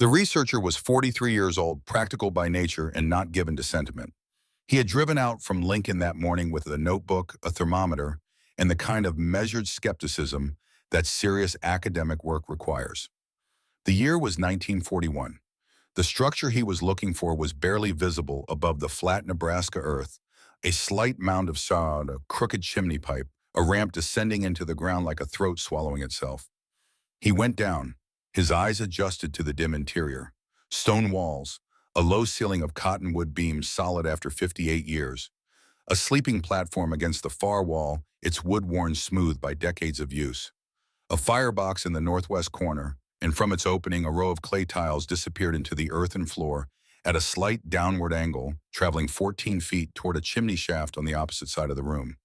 The researcher was 43 years old, practical by nature and not given to sentiment. He had driven out from Lincoln that morning with a notebook, a thermometer, and the kind of measured skepticism that serious academic work requires. The year was 1941. The structure he was looking for was barely visible above the flat Nebraska earth, a slight mound of sod, a crooked chimney pipe, a ramp descending into the ground like a throat swallowing itself. He went down, his eyes adjusted to the dim interior. Stone walls, a low ceiling of cottonwood beams solid after 58 years, a sleeping platform against the far wall, its wood worn smooth by decades of use, a firebox in the northwest corner, and from its opening a row of clay tiles disappeared into the earthen floor at a slight downward angle, traveling 14 feet toward a chimney shaft on the opposite side of the room.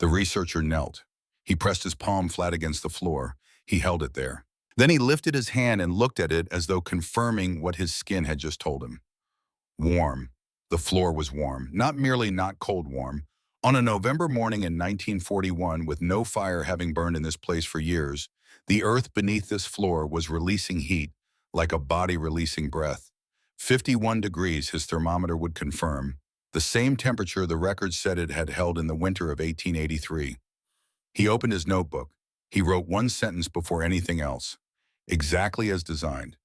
The researcher knelt. He pressed his palm flat against the floor. He held it there. Then he lifted his hand and looked at it as though confirming what his skin had just told him. Warm. The floor was warm, not merely not cold warm. On a November morning in 1941, with no fire having burned in this place for years, the earth beneath this floor was releasing heat, like a body releasing breath. 51 degrees, his thermometer would confirm, the same temperature the record said it had held in the winter of 1883. He opened his notebook. He wrote one sentence before anything else. Exactly as designed.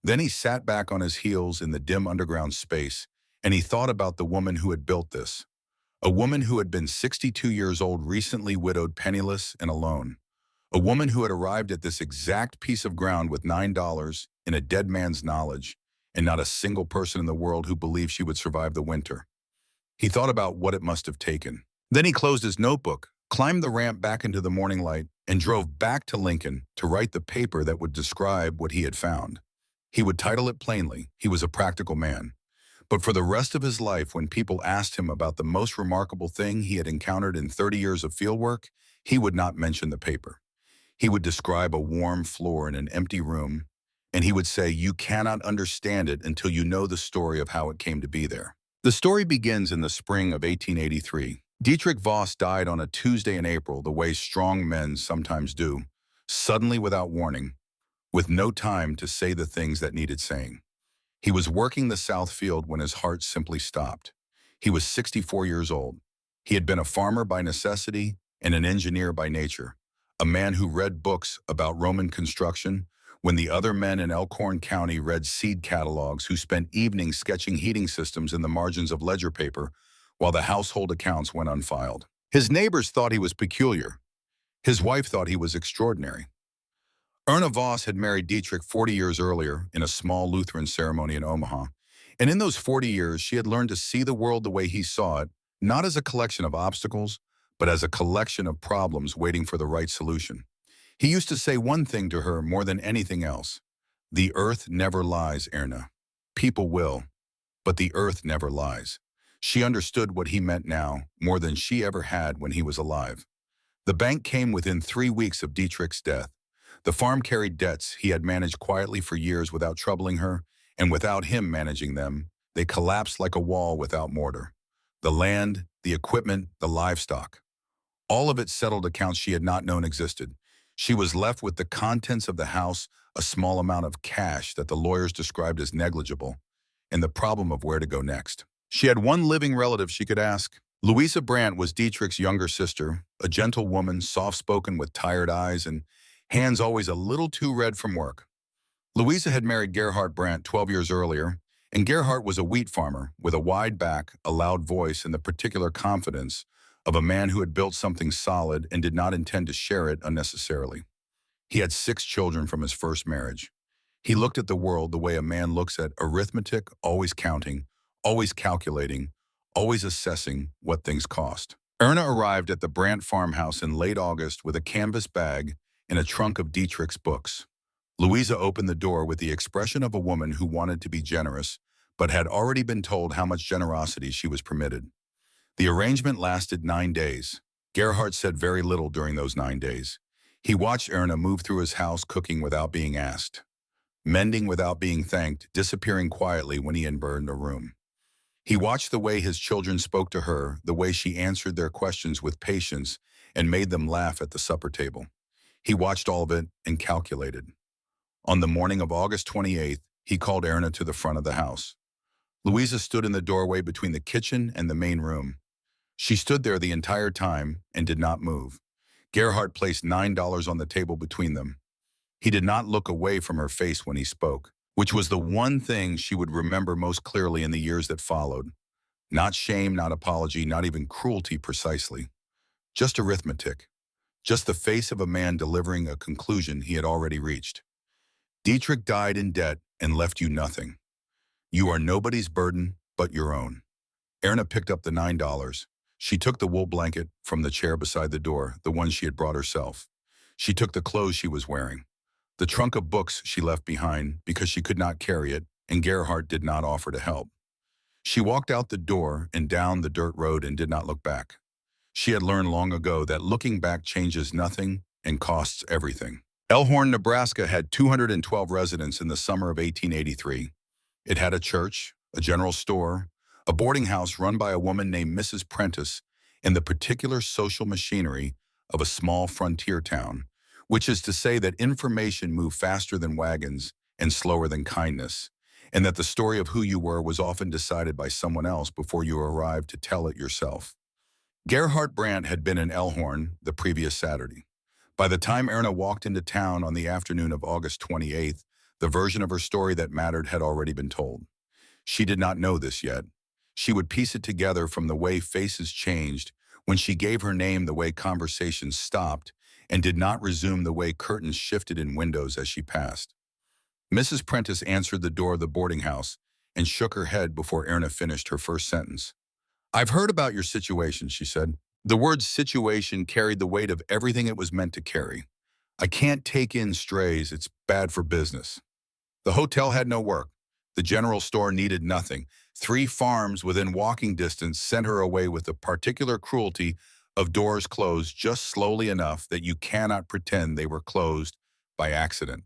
Then he sat back on his heels in the dim underground space, and he thought about the woman who had built this. A woman who had been 62 years old, recently widowed, penniless, and alone. A woman who had arrived at this exact piece of ground with $9 in a dead man's knowledge, and not a single person in the world who believed she would survive the winter. He thought about what it must have taken. Then he closed his notebook, climbed the ramp back into the morning light, and drove back to Lincoln to write the paper that would describe what he had found. He would title it plainly. He was a practical man. But for the rest of his life, when people asked him about the most remarkable thing he had encountered in 30 years of fieldwork, he would not mention the paper. He would describe a warm floor in an empty room, and he would say, "You cannot understand it until you know the story of how it came to be there." The story begins in the spring of 1883. Dietrich Voss died on a Tuesday in April, the way strong men sometimes do, suddenly without warning, with no time to say the things that needed saying. He was working the south field when his heart simply stopped. He was 64 years old. He had been a farmer by necessity and an engineer by nature, a man who read books about Roman construction when the other men in Elkhorn County read seed catalogs, who spent evenings sketching heating systems in the margins of ledger paper while the household accounts went unfiled. His neighbors thought he was peculiar. His wife thought he was extraordinary. Erna Voss had married Dietrich 40 years earlier in a small Lutheran ceremony in Omaha, and in those 40 years she had learned to see the world the way he saw it, not as a collection of obstacles, but as a collection of problems waiting for the right solution. He used to say one thing to her more than anything else: "The earth never lies, Erna. People will, but the earth never lies." She understood what he meant now more than she ever had when he was alive. The bank came within 3 weeks of Dietrich's death. The farm carried debts he had managed quietly for years without troubling her, and without him managing them, they collapsed like a wall without mortar. The land, the equipment, the livestock. All of it settled accounts she had not known existed. She was left with the contents of the house, a small amount of cash that the lawyers described as negligible, and the problem of where to go next. She had one living relative she could ask. Louisa Brandt was Dietrich's younger sister, a gentle woman, soft-spoken with tired eyes and hands always a little too red from work. Louisa had married Gerhard Brandt 12 years earlier, and Gerhard was a wheat farmer with a wide back, a loud voice, and the particular confidence of a man who had built something solid and did not intend to share it unnecessarily. He had 6 children from his first marriage. He looked at the world the way a man looks at arithmetic, always counting, always calculating, always assessing what things cost. Erna arrived at the Brandt farmhouse in late August with a canvas bag and a trunk of Dietrich's books. Louisa opened the door with the expression of a woman who wanted to be generous, but had already been told how much generosity she was permitted. The arrangement lasted 9 days. Gerhard said very little during those 9 days. He watched Erna move through his house, cooking without being asked, mending without being thanked, disappearing quietly when he burned a room. He watched the way his children spoke to her, the way she answered their questions with patience and made them laugh at the supper table. He watched all of it and calculated. On the morning of August 28th, He called Erna to the front of the house. Louisa stood in the doorway between the kitchen and the main room. She stood there the entire time and did not move. Gerhardt placed $9 on the table between them. He did not look away from her face when he spoke, which was the one thing she would remember most clearly in the years that followed. Not shame, not apology, not even cruelty precisely. Just arithmetic. Just the face of a man delivering a conclusion he had already reached. Dietrich died in debt and left you nothing. You are nobody's burden but your own. Erna picked up the $9. She took the wool blanket from the chair beside the door, the one she had brought herself. She took the clothes she was wearing. The trunk of books she left behind because she could not carry it, and Gerhardt did not offer to help. She walked out the door and down the dirt road and did not look back. She had learned long ago that looking back changes nothing and costs everything. Elkhorn, Nebraska had 212 residents in the summer of 1883. It had a church, a general store, a boarding house run by a woman named Mrs. Prentice, and the particular social machinery of a small frontier town, which is to say that information moved faster than wagons and slower than kindness, and that the story of who you were was often decided by someone else before you arrived to tell it yourself. Gerhard Brandt had been in Elkhorn the previous Saturday. By the time Erna walked into town on the afternoon of August 28th, the version of her story that mattered had already been told. She did not know this yet. She would piece it together from the way faces changed when she gave her name, the way conversations stopped, and did not resume the way curtains shifted in windows as she passed. Mrs. Prentice answered the door of the boarding house and shook her head before Erna finished her first sentence. "I've heard about your situation," she said. The word situation carried the weight of everything it was meant to carry. "I can't take in strays. It's bad for business." The hotel had no work. The general store needed nothing. 3 farms within walking distance sent her away with the particular cruelty of doors closed just slowly enough that you cannot pretend they were closed by accident.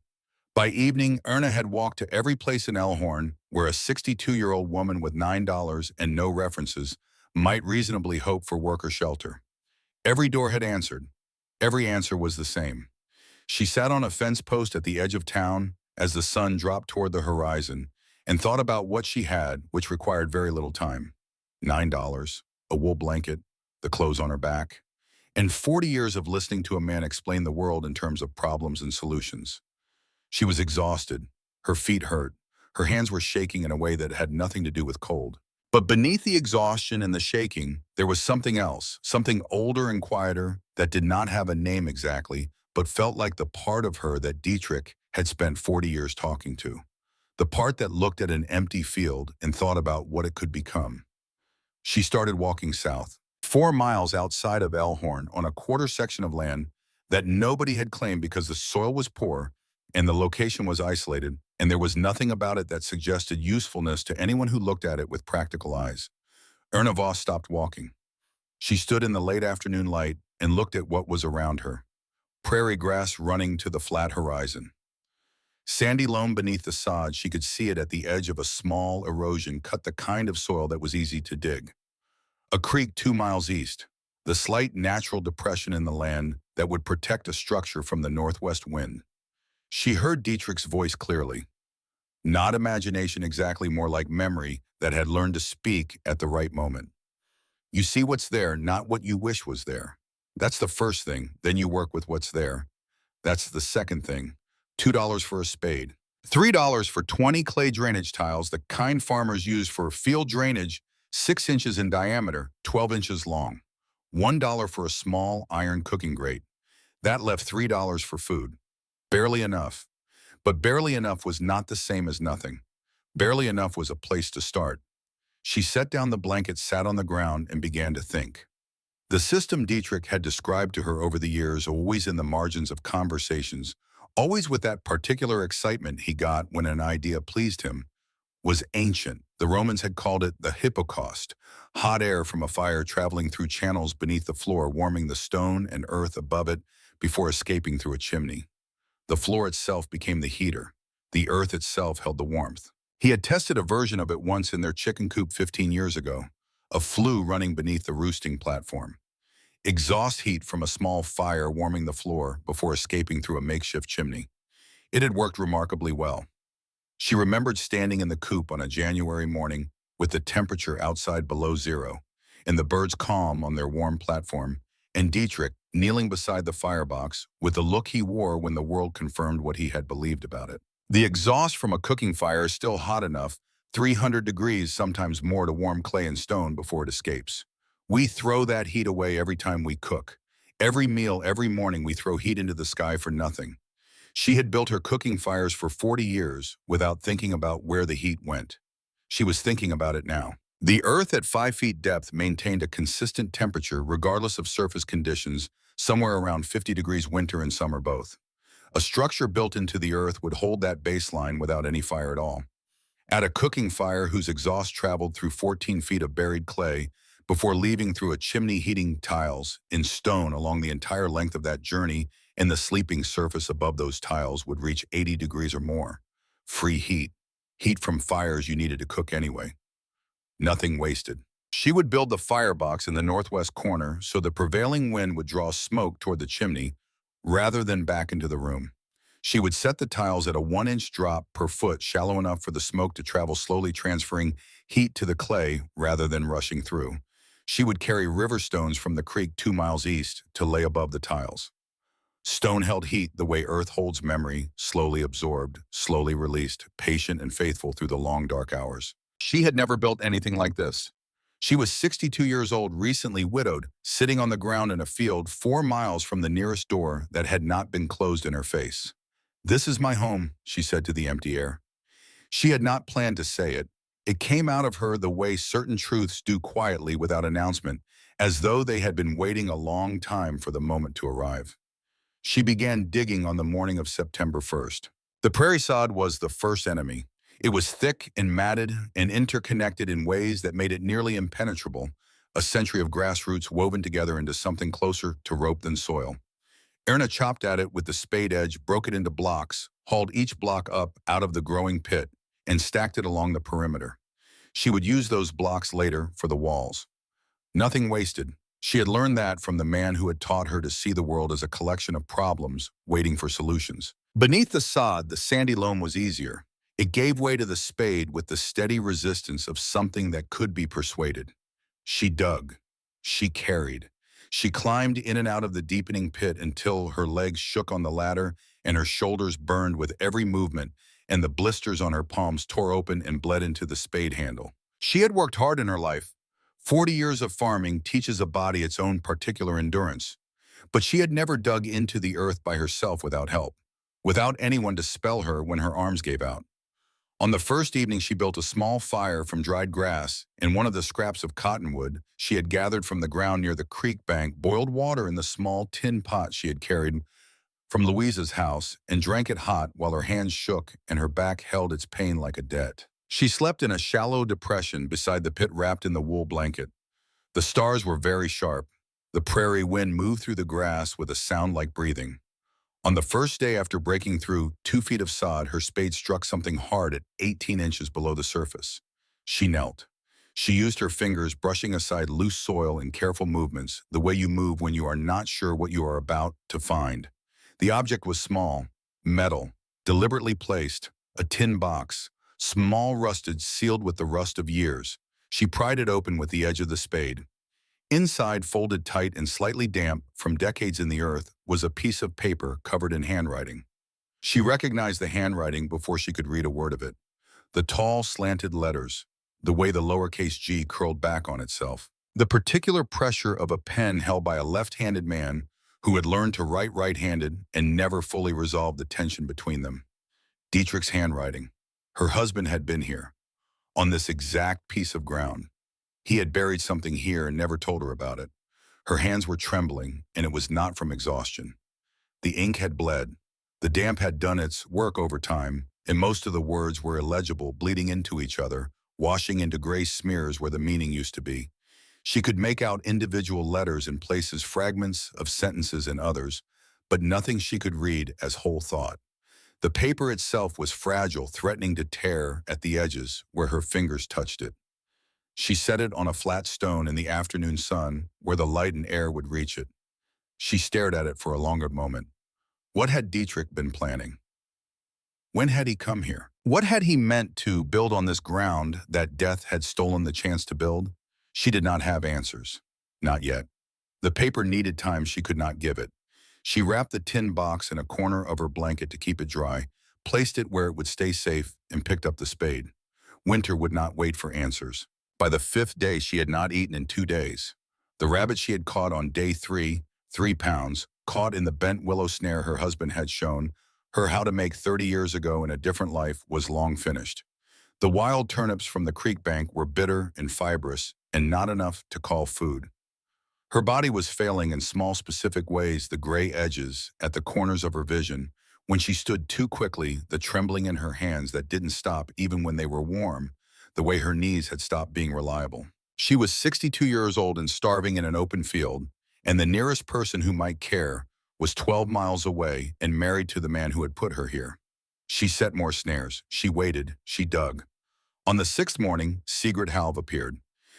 By evening, Erna had walked to every place in Elkhorn where a 62-year-old woman with $9 and no references might reasonably hope for work or shelter. Every door had answered. Every answer was the same. She sat on a fence post at the edge of town as the sun dropped toward the horizon and thought about what she had, which required very little time. $9, a wool blanket, the clothes on her back, and 40 years of listening to a man explain the world in terms of problems and solutions. She was exhausted. Her feet hurt. Her hands were shaking in a way that had nothing to do with cold. But beneath the exhaustion and the shaking, there was something else, something older and quieter that did not have a name exactly, but felt like the part of her that Dietrich had spent 40 years talking to. The part that looked at an empty field and thought about what it could become. She started walking south, 4 miles outside of Elkhorn on a quarter section of land that nobody had claimed because the soil was poor and the location was isolated, and there was nothing about it that suggested usefulness to anyone who looked at it with practical eyes. Erna Voss stopped walking. She stood in the late afternoon light and looked at what was around her. Prairie grass running to the flat horizon. Sandy loam beneath the sod, she could see it at the edge of a small erosion cut the kind of soil that was easy to dig. A creek 2 miles east, the slight natural depression in the land that would protect a structure from the northwest wind. She heard Dietrich's voice clearly. Not imagination exactly, more like memory that had learned to speak at the right moment. You see what's there, not what you wish was there. That's the first thing, then you work with what's there. That's the second thing. $2 for a spade. $3 for 20 clay drainage tiles, the kind farmers use for field drainage, 6 inches in diameter, 12 inches long. $1 for a small iron cooking grate. That left $3 for food. Barely enough. But barely enough was not the same as nothing. Barely enough was a place to start. She set down the blanket, sat on the ground, and began to think. The system Dietrich had described to her over the years, always in the margins of conversations, always with that particular excitement he got when an idea pleased him, was ancient. The Romans had called it the hippocaust, hot air from a fire traveling through channels beneath the floor, warming the stone and earth above it before escaping through a chimney. The floor itself became the heater. The earth itself held the warmth. He had tested a version of it once in their chicken coop 15 years ago, a flue running beneath the roosting platform. Exhaust heat from a small fire warming the floor before escaping through a makeshift chimney. It had worked remarkably well. She remembered standing in the coop on a January morning with the temperature outside below zero, and the birds calm on their warm platform, and Dietrich kneeling beside the firebox with the look he wore when the world confirmed what he had believed about it. The exhaust from a cooking fire is still hot enough, 300 degrees, sometimes more, to warm clay and stone before it escapes. We throw that heat away every time we cook. Every meal, every morning, we throw heat into the sky for nothing. She had built her cooking fires for 40 years without thinking about where the heat went. She was thinking about it now. The Earth at 5 feet depth maintained a consistent temperature regardless of surface conditions, somewhere around 50 degrees winter and summer both. A structure built into the Earth would hold that baseline without any fire at all. Add a cooking fire whose exhaust traveled through 14 feet of buried clay before leaving through a chimney heating tiles in stone along the entire length of that journey, and the sleeping surface above those tiles would reach 80 degrees or more. Free heat. Heat from fires you needed to cook anyway. Nothing wasted. She would build the firebox in the northwest corner so the prevailing wind would draw smoke toward the chimney rather than back into the room. She would set the tiles at a 1-inch drop per foot, shallow enough for the smoke to travel slowly, transferring heat to the clay rather than rushing through. She would carry river stones from the creek 2 miles east to lay above the tiles. Stone held heat the way earth holds memory, slowly absorbed, slowly released, patient and faithful through the long dark hours. She had never built anything like this. She was 62 years old, recently widowed, sitting on the ground in a field 4 miles from the nearest door that had not been closed in her face. "This is my home," she said to the empty air. She had not planned to say it. It came out of her the way certain truths do, quietly, without announcement, as though they had been waiting a long time for the moment to arrive. She began digging on the morning of September 1st. The prairie sod was the first enemy. It was thick and matted and interconnected in ways that made it nearly impenetrable, a century of grass roots woven together into something closer to rope than soil. Erna chopped at it with the spade edge, broke it into blocks, hauled each block up out of the growing pit, and stacked it along the perimeter. She would use those blocks later for the walls. Nothing wasted. She had learned that from the man who had taught her to see the world as a collection of problems waiting for solutions. Beneath the sod, the sandy loam was easier. It gave way to the spade with the steady resistance of something that could be persuaded. She dug. She carried. She climbed in and out of the deepening pit until her legs shook on the ladder and her shoulders burned with every movement, and the blisters on her palms tore open and bled into the spade handle. She had worked hard in her life. 40 years of farming teaches a body its own particular endurance. But she had never dug into the earth by herself without help, without anyone to spell her when her arms gave out. On the first evening, she built a small fire from dried grass and one of the scraps of cottonwood she had gathered from the ground near the creek bank, boiled water in the small tin pot she had carried from Louisa's house, and drank it hot while her hands shook and her back held its pain like a debt. She slept in a shallow depression beside the pit, wrapped in the wool blanket. The stars were very sharp. The prairie wind moved through the grass with a sound like breathing. On the first day after breaking through 2 feet of sod, her spade struck something hard at 18 inches below the surface. She knelt. She used her fingers, brushing aside loose soil in careful movements, the way you move when you are not sure what you are about to find. The object was small, metal, deliberately placed, a tin box, small, rusted, sealed with the rust of years. She pried it open with the edge of the spade. Inside, folded tight and slightly damp from decades in the earth, was a piece of paper covered in handwriting. She recognized the handwriting before she could read a word of it. The tall, slanted letters, the way the lowercase g curled back on itself. The particular pressure of a pen held by a left-handed man who had learned to write right-handed and never fully resolved the tension between them. Dietrich's handwriting. Her husband had been here, on this exact piece of ground. He had buried something here and never told her about it. Her hands were trembling, and it was not from exhaustion. The ink had bled. The damp had done its work over time, and most of the words were illegible, bleeding into each other, washing into gray smears where the meaning used to be. She could make out individual letters in places, fragments of sentences in others, but nothing she could read as whole thought. The paper itself was fragile, threatening to tear at the edges where her fingers touched it. She set it on a flat stone in the afternoon sun where the light and air would reach it. She stared at it for a longer moment. What had Dietrich been planning? When had he come here? What had he meant to build on this ground that death had stolen the chance to build? She did not have answers. Not yet. The paper needed time she could not give it. She wrapped the tin box in a corner of her blanket to keep it dry, placed it where it would stay safe, and picked up the spade. Winter would not wait for answers. By the fifth day, she had not eaten in 2 days. The rabbit she had caught on day 3, 3 pounds, caught in the bent willow snare her husband had shown her how to make 30 years ago in a different life, was long finished. The wild turnips from the creek bank were bitter and fibrous and not enough to call food. Her body was failing in small specific ways, the gray edges at the corners of her vision. When she stood too quickly, the trembling in her hands that didn't stop even when they were warm, the way her knees had stopped being reliable. She was 62 years old and starving in an open field, and the nearest person who might care was 12 miles away and married to the man who had put her here. She set more snares. She waited. She dug. On the sixth morning, Sigrid Halve appeared.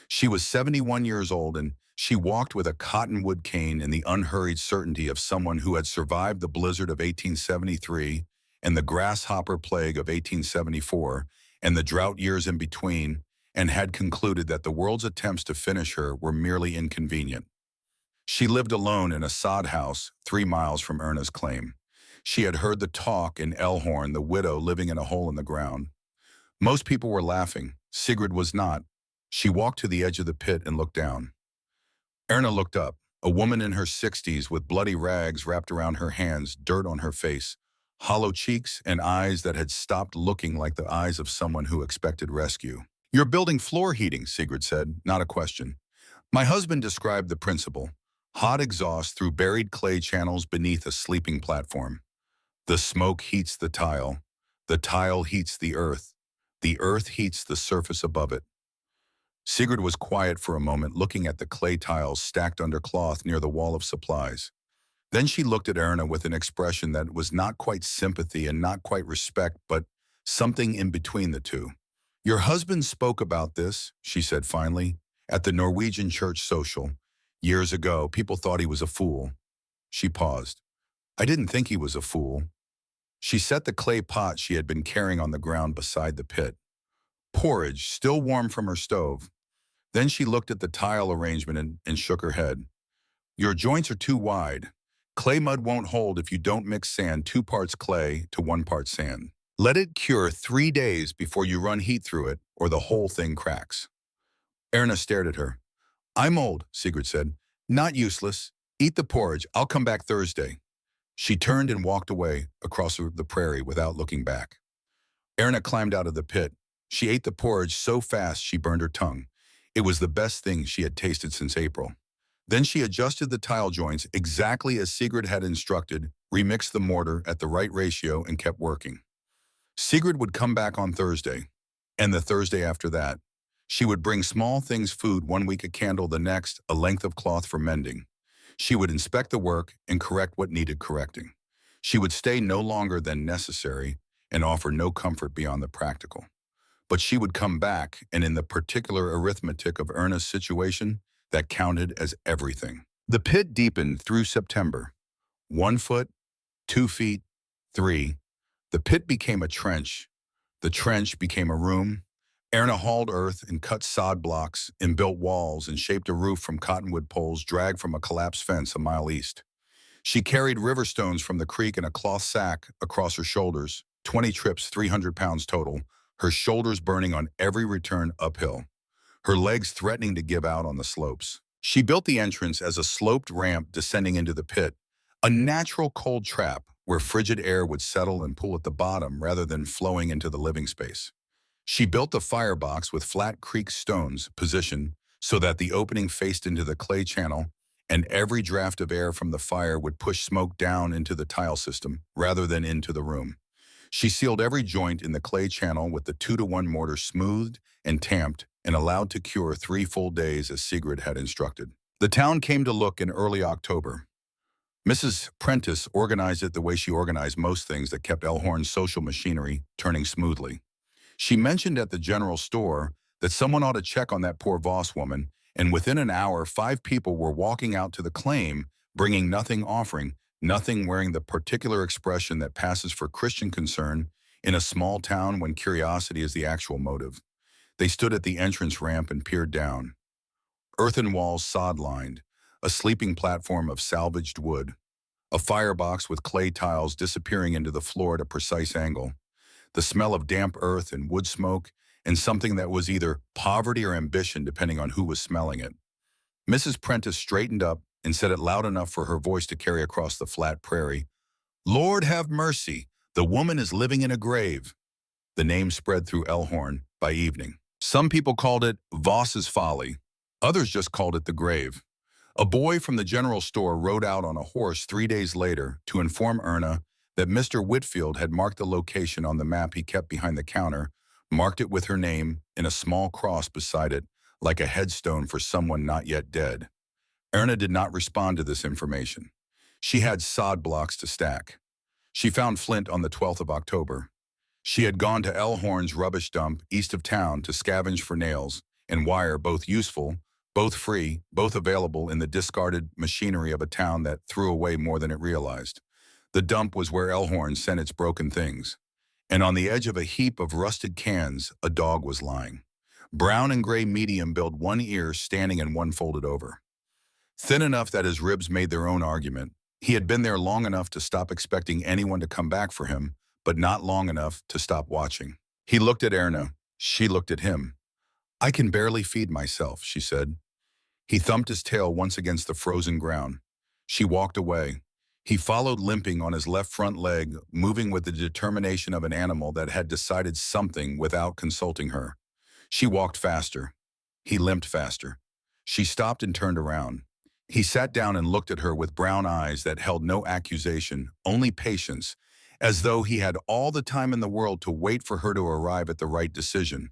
She was 71 years old, and she walked with a cottonwood cane in the unhurried certainty of someone who had survived the blizzard of 1873 and the grasshopper plague of 1874 and the drought years in between, and had concluded that the world's attempts to finish her were merely inconvenient. She lived alone in a sod house 3 miles from Erna's claim. She had heard the talk in Elhorn, the widow living in a hole in the ground. Most people were laughing. Sigrid was not. She walked to the edge of the pit and looked down. Erna looked up, a woman in her 60s with bloody rags wrapped around her hands, dirt on her face, hollow cheeks, and eyes that had stopped looking like the eyes of someone who expected rescue. "You're building floor heating," Sigrid said, not a question. "My husband described the principle. Hot exhaust through buried clay channels beneath a sleeping platform. The smoke heats the tile heats the earth heats the surface above it." Sigrid was quiet for a moment, looking at the clay tiles stacked under cloth near the wall of supplies. Then she looked at Erna with an expression that was not quite sympathy and not quite respect, but something in between the two. "Your husband spoke about this," she said finally, "at the Norwegian church social. Years ago, people thought he was a fool." She paused. "I didn't think he was a fool." She set the clay pot she had been carrying on the ground beside the pit. Porridge, still warm from her stove. Then she looked at the tile arrangement and shook her head. "Your joints are too wide. Clay mud won't hold if you don't mix sand 2 parts clay to 1 part sand. Let it cure 3 days before you run heat through it, or the whole thing cracks." Erna stared at her. "I'm old," Sigrid said. "Not useless. Eat the porridge. I'll come back Thursday." She turned and walked away across the prairie without looking back. Erna climbed out of the pit. She ate the porridge so fast she burned her tongue. It was the best thing she had tasted since April. Then she adjusted the tile joints exactly as Sigrid had instructed, remixed the mortar at the right ratio, and kept working. Sigrid would come back on Thursday, and the Thursday after that. She would bring small things, food 1 week, a candle the next, a length of cloth for mending. She would inspect the work and correct what needed correcting. She would stay no longer than necessary and offer no comfort beyond the practical. But she would come back, and in the particular arithmetic of Erna's situation, that counted as everything. The pit deepened through September. 1 foot, 2 feet, 3. The pit became a trench. The trench became a room. Erna hauled earth and cut sod blocks and built walls and shaped a roof from cottonwood poles dragged from a collapsed fence a mile east. She carried river stones from the creek in a cloth sack across her shoulders, 20 trips, 300 pounds total, her shoulders burning on every return uphill, her legs threatening to give out on the slopes. She built the entrance as a sloped ramp descending into the pit, a natural cold trap where frigid air would settle and pool at the bottom rather than flowing into the living space. She built the firebox with flat creek stones positioned so that the opening faced into the clay channel, and every draft of air from the fire would push smoke down into the tile system rather than into the room. She sealed every joint in the clay channel with the 2-to-1 mortar smoothed and tamped and allowed to cure 3 full days as Sigrid had instructed. The town came to look in early October. Mrs. Prentice organized it the way she organized most things that kept Elhorn's social machinery turning smoothly. She mentioned at the general store that someone ought to check on that poor Voss woman, and within an hour 5 people were walking out to the claim, bringing nothing, offering nothing, wearing the particular expression that passes for Christian concern in a small town when curiosity is the actual motive. They stood at the entrance ramp and peered down. Earthen walls sod-lined, a sleeping platform of salvaged wood, a firebox with clay tiles disappearing into the floor at a precise angle, the smell of damp earth and wood smoke, and something that was either poverty or ambition depending on who was smelling it. Mrs. Prentice straightened up and said it loud enough for her voice to carry across the flat prairie. "Lord have mercy, the woman is living in a grave." The name spread through Elhorn by evening. Some people called it Voss's Folly. Others just called it the grave. A boy from the general store rode out on a horse 3 days later to inform Erna that Mr. Whitfield had marked the location on the map he kept behind the counter, marked it with her name and a small cross beside it, like a headstone for someone not yet dead. Erna did not respond to this information. She had sod blocks to stack. She found Flint on the 12th of October. She had gone to Elhorn's rubbish dump east of town to scavenge for nails and wire, both useful, both free, both available in the discarded machinery of a town that threw away more than it realized. The dump was where Elhorn sent its broken things. And on the edge of a heap of rusted cans, a dog was lying. Brown and gray medium build, one ear standing and one folded over. Thin enough that his ribs made their own argument. He had been there long enough to stop expecting anyone to come back for him, but not long enough to stop watching. He looked at Erna. She looked at him. "I can barely feed myself," she said. He thumped his tail once against the frozen ground. She walked away. He followed, limping on his left front leg, moving with the determination of an animal that had decided something without consulting her. She walked faster. He limped faster. She stopped and turned around. He sat down and looked at her with brown eyes that held no accusation, only patience, as though he had all the time in the world to wait for her to arrive at the right decision.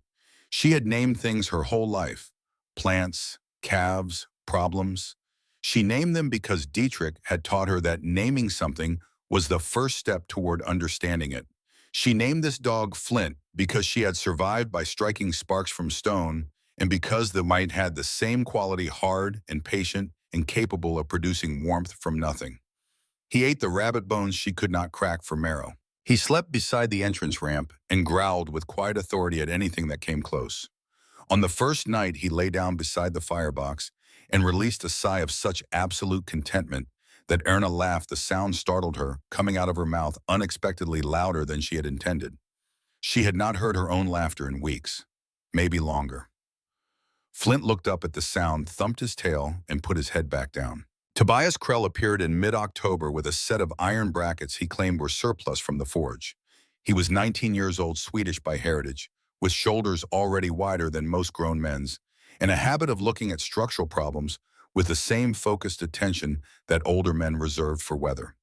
She had named things her whole life: plants, calves, problems. She named them because Dietrich had taught her that naming something was the first step toward understanding it. She named this dog Flint because she had survived by striking sparks from stone, and because the mite had the same quality, hard and patient and capable of producing warmth from nothing. He ate the rabbit bones she could not crack for marrow. He slept beside the entrance ramp and growled with quiet authority at anything that came close. On the first night, he lay down beside the firebox and released a sigh of such absolute contentment that Erna laughed. The sound startled her, coming out of her mouth unexpectedly louder than she had intended. She had not heard her own laughter in weeks, maybe longer. Flint looked up at the sound, thumped his tail, and put his head back down. Tobias Krell appeared in mid-October with a set of iron brackets he claimed were surplus from the forge. He was 19 years old, Swedish by heritage, with shoulders already wider than most grown men's, and a habit of looking at structural problems with the same focused attention that older men reserved for weather.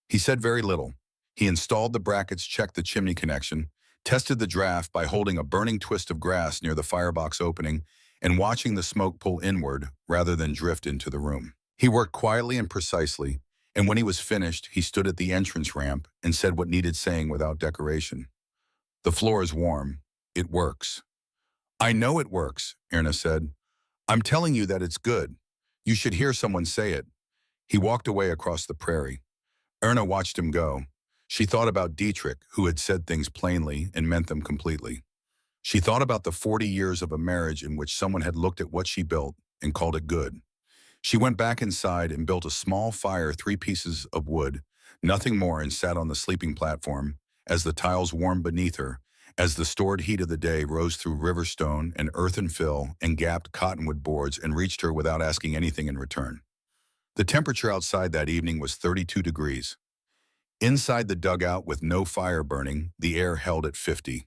He said very little. He installed the brackets, checked the chimney connection, tested the draft by holding a burning twist of grass near the firebox opening and watching the smoke pull inward rather than drift into the room. He worked quietly and precisely, and when he was finished, he stood at the entrance ramp and said what needed saying without decoration. "The floor is warm. It works." "I know it works," Erna said. "I'm telling you that it's good. You should hear someone say it." He walked away across the prairie. Erna watched him go. She thought about Dietrich, who had said things plainly and meant them completely. She thought about the 40 years of a marriage in which someone had looked at what she built and called it good. She went back inside and built a small fire, 3 pieces of wood, nothing more, and sat on the sleeping platform as the tiles warmed beneath her, as the stored heat of the day rose through river stone and earthen fill and gapped cottonwood boards and reached her without asking anything in return. The temperature outside that evening was 32 degrees. Inside the dugout, with no fire burning, the air held at 50.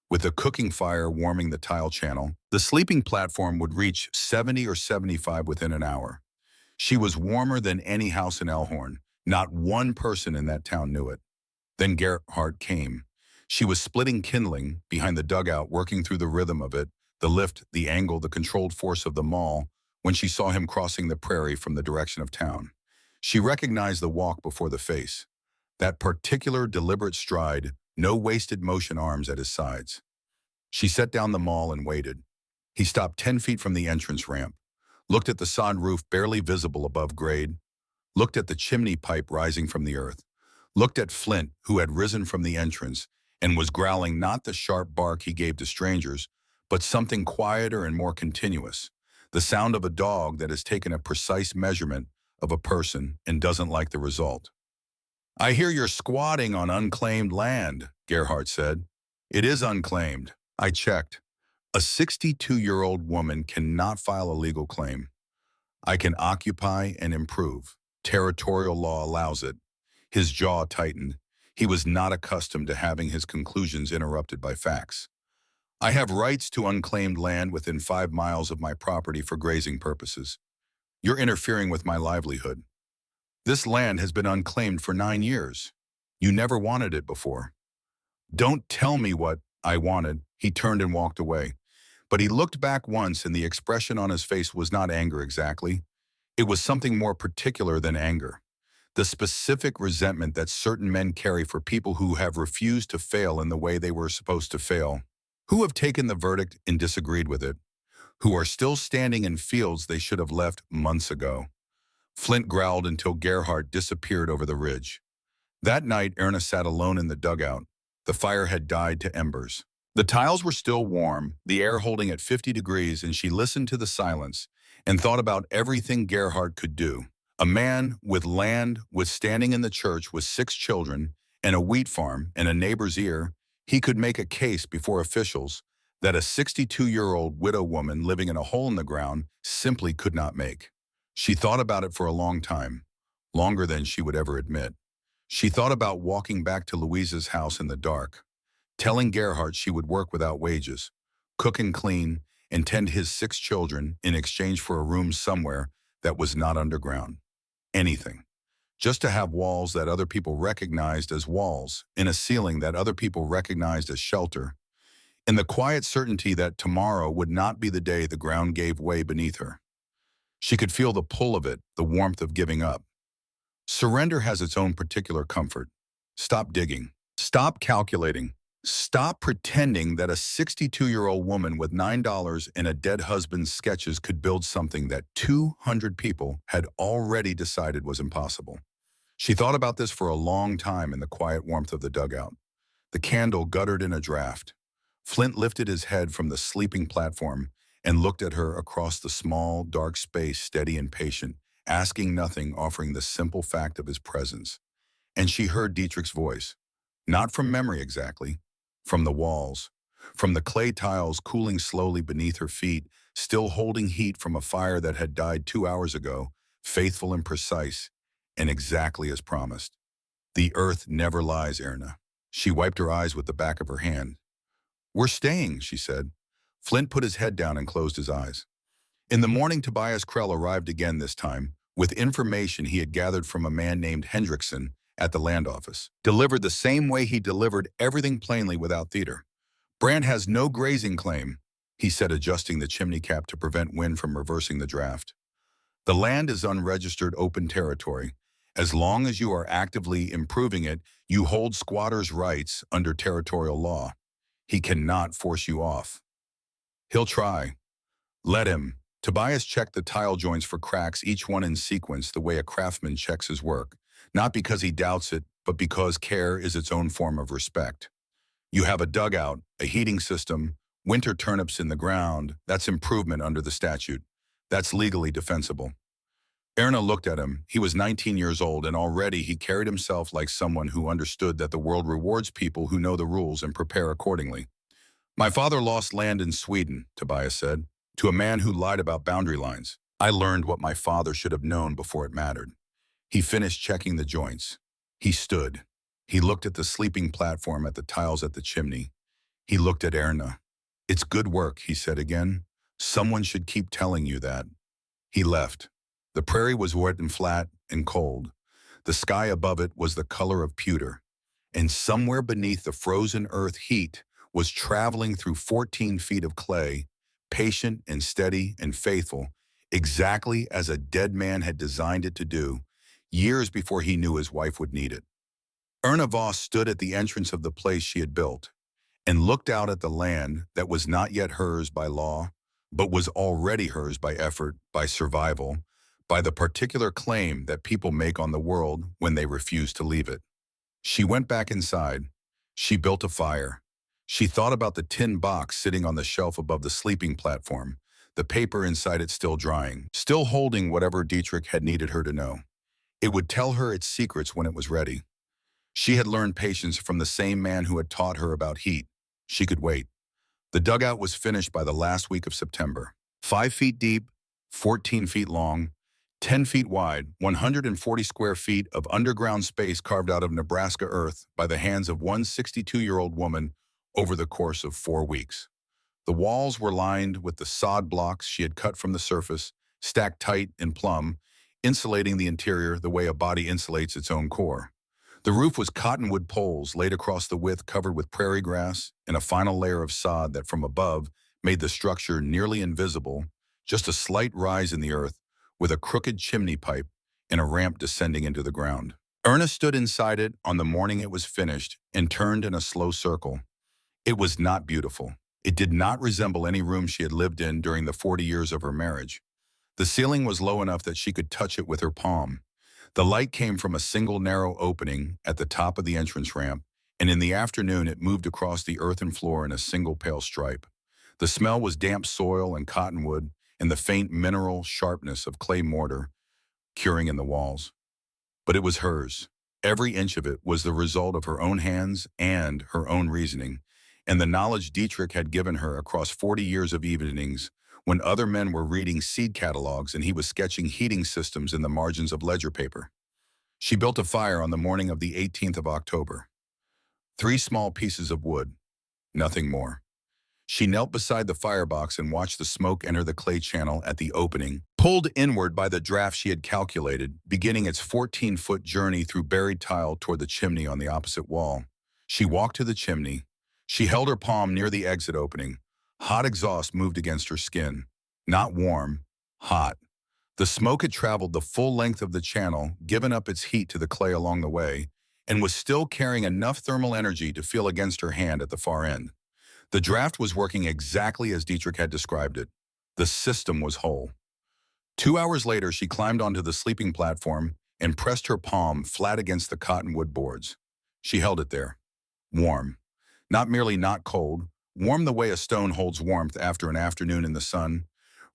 With a cooking fire warming the tile channel, the sleeping platform would reach 70 or 75 within an hour. She was warmer than any house in Elhorn. Not one person in that town knew it. Then Gerhardt came. She was splitting kindling behind the dugout, working through the rhythm of it, the lift, the angle, the controlled force of the maul, when she saw him crossing the prairie from the direction of town. She recognized the walk before the face. That particular deliberate stride, no wasted motion, arms at his sides. She set down the maul and waited. He stopped 10 feet from the entrance ramp, looked at the sod roof barely visible above grade, looked at the chimney pipe rising from the earth, looked at Flint, who had risen from the entrance, and was growling not the sharp bark he gave to strangers, but something quieter and more continuous, the sound of a dog that has taken a precise measurement of a person and doesn't like the result. "I hear you're squatting on unclaimed land," Gerhardt said. "It is unclaimed." I checked. A 62-year-old woman cannot file a legal claim. "I can occupy and improve. Territorial law allows it." His jaw tightened. He was not accustomed to having his conclusions interrupted by facts. "I have rights to unclaimed land within 5 miles of my property for grazing purposes. You're interfering with my livelihood. This land has been unclaimed for 9 years. You never wanted it before." "Don't tell me what I wanted." He turned and walked away. But he looked back once, and the expression on his face was not anger exactly. It was something more particular than anger. The specific resentment that certain men carry for people who have refused to fail in the way they were supposed to fail, who have taken the verdict and disagreed with it, who are still standing in fields they should have left months ago. Flint growled until Gerhardt disappeared over the ridge. That night, Erna sat alone in the dugout. The fire had died to embers. The tiles were still warm, the air holding at 50 degrees, and she listened to the silence and thought about everything Gerhardt could do. A man with land, with standing in the church with 6 children and a wheat farm and a neighbor's ear, he could make a case before officials that a 62-year-old widow woman living in a hole in the ground simply could not make. She thought about it for a long time, longer than she would ever admit. She thought about walking back to Louise's house in the dark, telling Gerhardt she would work without wages, cook and clean, and tend his 6 children in exchange for a room somewhere that was not underground. Anything. Just to have walls that other people recognized as walls, and a ceiling that other people recognized as shelter, and the quiet certainty that tomorrow would not be the day the ground gave way beneath her. She could feel the pull of it, the warmth of giving up. Surrender has its own particular comfort. Stop digging. Stop calculating. Stop pretending that a 62-year-old woman with $9 and a dead husband's sketches could build something that 200 people had already decided was impossible. She thought about this for a long time in the quiet warmth of the dugout. The candle guttered in a draft. Flint lifted his head from the sleeping platform and looked at her across the small, dark space, steady and patient, asking nothing, offering the simple fact of his presence. And she heard Dietrich's voice, not from memory exactly, from the walls, from the clay tiles cooling slowly beneath her feet, still holding heat from a fire that had died 2 hours ago, faithful and precise, and exactly as promised. "The earth never lies, Erna." She wiped her eyes with the back of her hand. "We're staying," she said. Flint put his head down and closed his eyes. In the morning, Tobias Krell arrived again this time, with information he had gathered from a man named Hendrickson at the land office, delivered the same way he delivered everything plainly without theater. "Brandt has no grazing claim," he said, adjusting the chimney cap to prevent wind from reversing the draft. "The land is unregistered open territory. As long as you are actively improving it, you hold squatters' rights under territorial law. He cannot force you off." "He'll try." "Let him." Tobias checked the tile joints for cracks, each one in sequence, the way a craftsman checks his work, not because he doubts it, but because care is its own form of respect. "You have a dugout, a heating system, winter turnips in the ground. That's improvement under the statute. That's legally defensible." Erna looked at him. He was 19 years old, and already he carried himself like someone who understood that the world rewards people who know the rules and prepare accordingly. "My father lost land in Sweden," Tobias said, "to a man who lied about boundary lines. I learned what my father should have known before it mattered." He finished checking the joints. He stood. He looked at the sleeping platform, at the tiles at the chimney. He looked at Erna. "It's good work," he said again. "Someone should keep telling you that." He left. The prairie was wet and flat and cold. The sky above it was the color of pewter. And somewhere beneath the frozen earth, heat was traveling through 14 feet of clay, patient and steady and faithful, exactly as a dead man had designed it to do, years before he knew his wife would need it. Erna Voss stood at the entrance of the place she had built and looked out at the land that was not yet hers by law, but was already hers by effort, by survival, by the particular claim that people make on the world when they refuse to leave it. She went back inside. She built a fire. She thought about the tin box sitting on the shelf above the sleeping platform, the paper inside it still drying, still holding whatever Dietrich had needed her to know. It would tell her its secrets when it was ready. She had learned patience from the same man who had taught her about heat. She could wait. The dugout was finished by the last week of September. 5 feet deep, 14 feet long, 10 feet wide, 140 square feet of underground space carved out of Nebraska earth by the hands of one 62-year-old woman over the course of 4 weeks. The walls were lined with the sod blocks she had cut from the surface, stacked tight and plumb, insulating the interior the way a body insulates its own core. The roof was cottonwood poles laid across the width covered with prairie grass and a final layer of sod that from above made the structure nearly invisible, just a slight rise in the earth with a crooked chimney pipe and a ramp descending into the ground. Erna stood inside it on the morning it was finished and turned in a slow circle. It was not beautiful. It did not resemble any room she had lived in during the 40 years of her marriage. The ceiling was low enough that she could touch it with her palm. The light came from a single narrow opening at the top of the entrance ramp, and in the afternoon it moved across the earthen floor in a single pale stripe. The smell was damp soil and cottonwood, and the faint mineral sharpness of clay mortar curing in the walls. But it was hers. Every inch of it was the result of her own hands and her own reasoning, and the knowledge Dietrich had given her across 40 years of evenings when other men were reading seed catalogs and he was sketching heating systems in the margins of ledger paper. She built a fire on the morning of the 18th of October. 3 small pieces of wood, nothing more. She knelt beside the firebox and watched the smoke enter the clay channel at the opening, pulled inward by the draft she had calculated, beginning its 14-foot journey through buried tile toward the chimney on the opposite wall. She walked to the chimney. She held her palm near the exit opening. Hot exhaust moved against her skin. Not warm, hot. The smoke had traveled the full length of the channel, given up its heat to the clay along the way, and was still carrying enough thermal energy to feel against her hand at the far end. The draft was working exactly as Dietrich had described it. The system was whole. 2 hours later, she climbed onto the sleeping platform and pressed her palm flat against the cottonwood boards. She held it there. Warm. Not merely not cold, warm the way a stone holds warmth after an afternoon in the sun,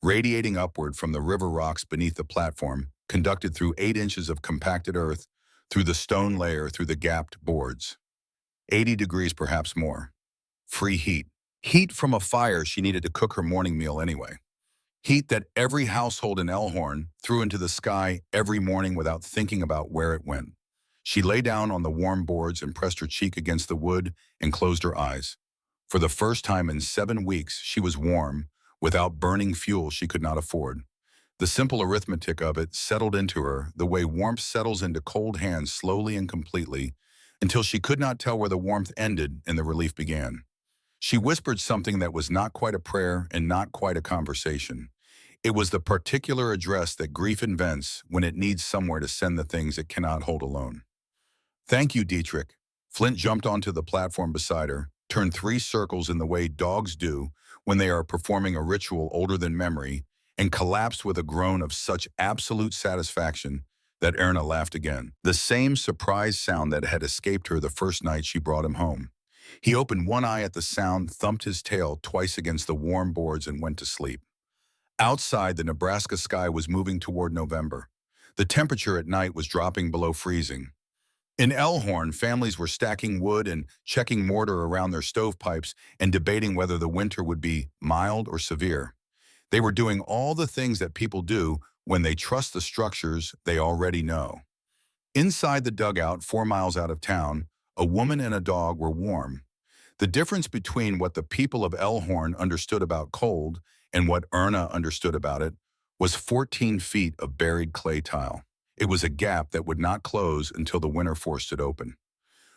radiating upward from the river rocks beneath the platform, conducted through 8 inches of compacted earth, through the stone layer, through the gapped boards. 80 degrees, perhaps more. Free heat. Heat from a fire she needed to cook her morning meal anyway. Heat that every household in Elkhorn threw into the sky every morning without thinking about where it went. She lay down on the warm boards and pressed her cheek against the wood and closed her eyes. For the first time in 7 weeks, she was warm, without burning fuel she could not afford. The simple arithmetic of it settled into her the way warmth settles into cold hands slowly and completely, until she could not tell where the warmth ended and the relief began. She whispered something that was not quite a prayer and not quite a conversation. It was the particular address that grief invents when it needs somewhere to send the things it cannot hold alone. Thank you, Dietrich. Flint jumped onto the platform beside her, turned 3 circles in the way dogs do when they are performing a ritual older than memory, and collapsed with a groan of such absolute satisfaction that Erna laughed again. The same surprised sound that had escaped her the first night she brought him home. He opened one eye at the sound, thumped his tail twice against the warm boards, and went to sleep. Outside, the Nebraska sky was moving toward November. The temperature at night was dropping below freezing. In Elkhorn, families were stacking wood and checking mortar around their stovepipes and debating whether the winter would be mild or severe. They were doing all the things that people do when they trust the structures they already know. Inside the dugout, 4 miles out of town, a woman and a dog were warm. The difference between what the people of Elkhorn understood about cold and what Erna understood about it was 14 feet of buried clay tile. It was a gap that would not close until the winter forced it open.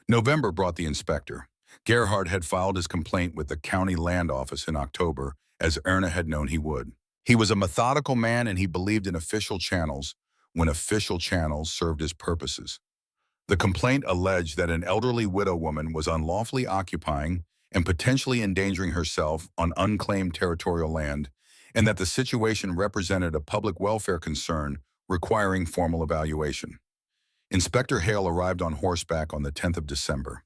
November brought the inspector. Gerhard had filed his complaint with the county land office in October, as Erna had known he would. He was a methodical man and he believed in official channels when official channels served his purposes. The complaint alleged that an elderly widow woman was unlawfully occupying and potentially endangering herself on unclaimed territorial land, and that the situation represented a public welfare concern requiring formal evaluation. Inspector Hale arrived on horseback on the 10th of December.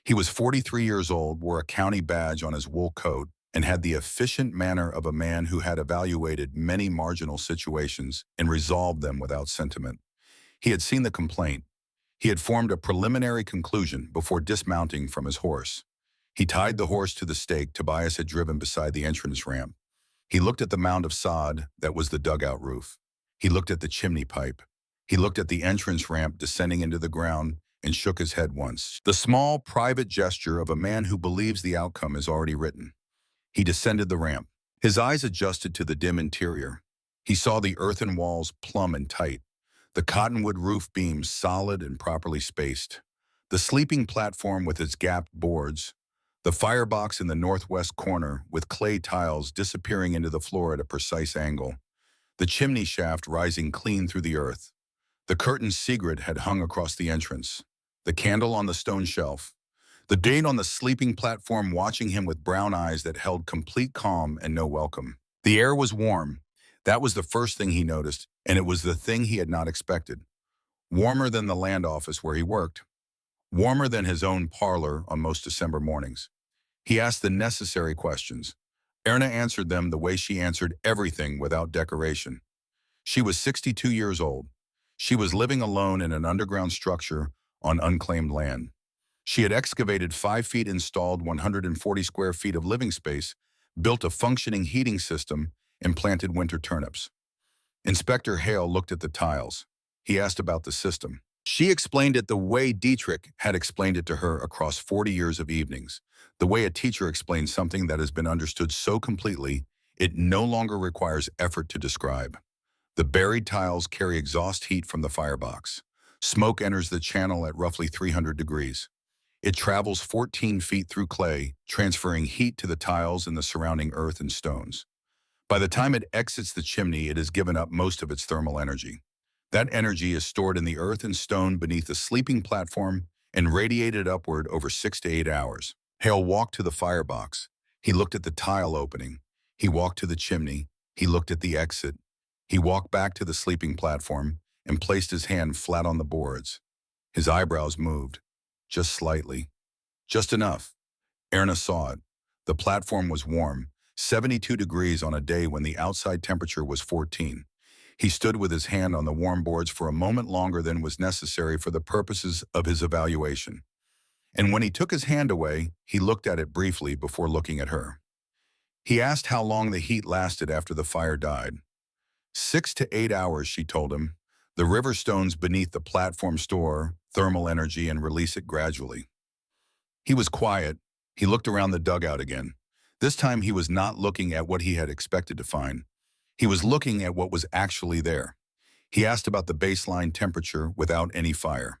He was 43 years old, wore a county badge on his wool coat, and had the efficient manner of a man who had evaluated many marginal situations and resolved them without sentiment. He had seen the complaint. He had formed a preliminary conclusion before dismounting from his horse. He tied the horse to the stake Tobias had driven beside the entrance ramp. He looked at the mound of sod that was the dugout roof. He looked at the chimney pipe. He looked at the entrance ramp descending into the ground and shook his head once. The small, private gesture of a man who believes the outcome is already written. He descended the ramp. His eyes adjusted to the dim interior. He saw the earthen walls plumb and tight, the cottonwood roof beams solid and properly spaced, the sleeping platform with its gapped boards, the firebox in the northwest corner with clay tiles disappearing into the floor at a precise angle, the chimney shaft rising clean through the earth. The curtained cigarette had hung across the entrance, the candle on the stone shelf, the date on the sleeping platform watching him with brown eyes that held complete calm and no welcome. The air was warm. That was the first thing he noticed, and it was the thing he had not expected. Warmer than the land office where he worked. Warmer than his own parlor on most December mornings. He asked the necessary questions. Erna answered them the way she answered everything without decoration. She was 62 years old. She was living alone in an underground structure on unclaimed land. She had excavated 5 feet, installed 140 square feet of living space, built a functioning heating system, and planted winter turnips. Inspector Hale looked at the tiles. He asked about the system. She explained it the way Dietrich had explained it to her across 40 years of evenings, the way a teacher explains something that has been understood so completely it no longer requires effort to describe. The buried tiles carry exhaust heat from the firebox. Smoke enters the channel at roughly 300 degrees. It travels 14 feet through clay, transferring heat to the tiles and the surrounding earth and stones. By the time it exits the chimney, it has given up most of its thermal energy. That energy is stored in the earth and stone beneath the sleeping platform and radiated upward over 6 to 8 hours. Hale walked to the firebox. He looked at the tile opening. He walked to the chimney. He looked at the exit. He walked back to the sleeping platform and placed his hand flat on the boards. His eyebrows moved, just slightly, just enough. Erna saw it. The platform was warm, 72 degrees on a day when the outside temperature was 14. He stood with his hand on the warm boards for a moment longer than was necessary for the purposes of his evaluation. And when he took his hand away, he looked at it briefly before looking at her. He asked how long the heat lasted after the fire died. 6 to 8 hours, she told him. The river stones beneath the platform store thermal energy and release it gradually. He was quiet. He looked around the dugout again. This time he was not looking at what he had expected to find. He was looking at what was actually there. He asked about the baseline temperature without any fire.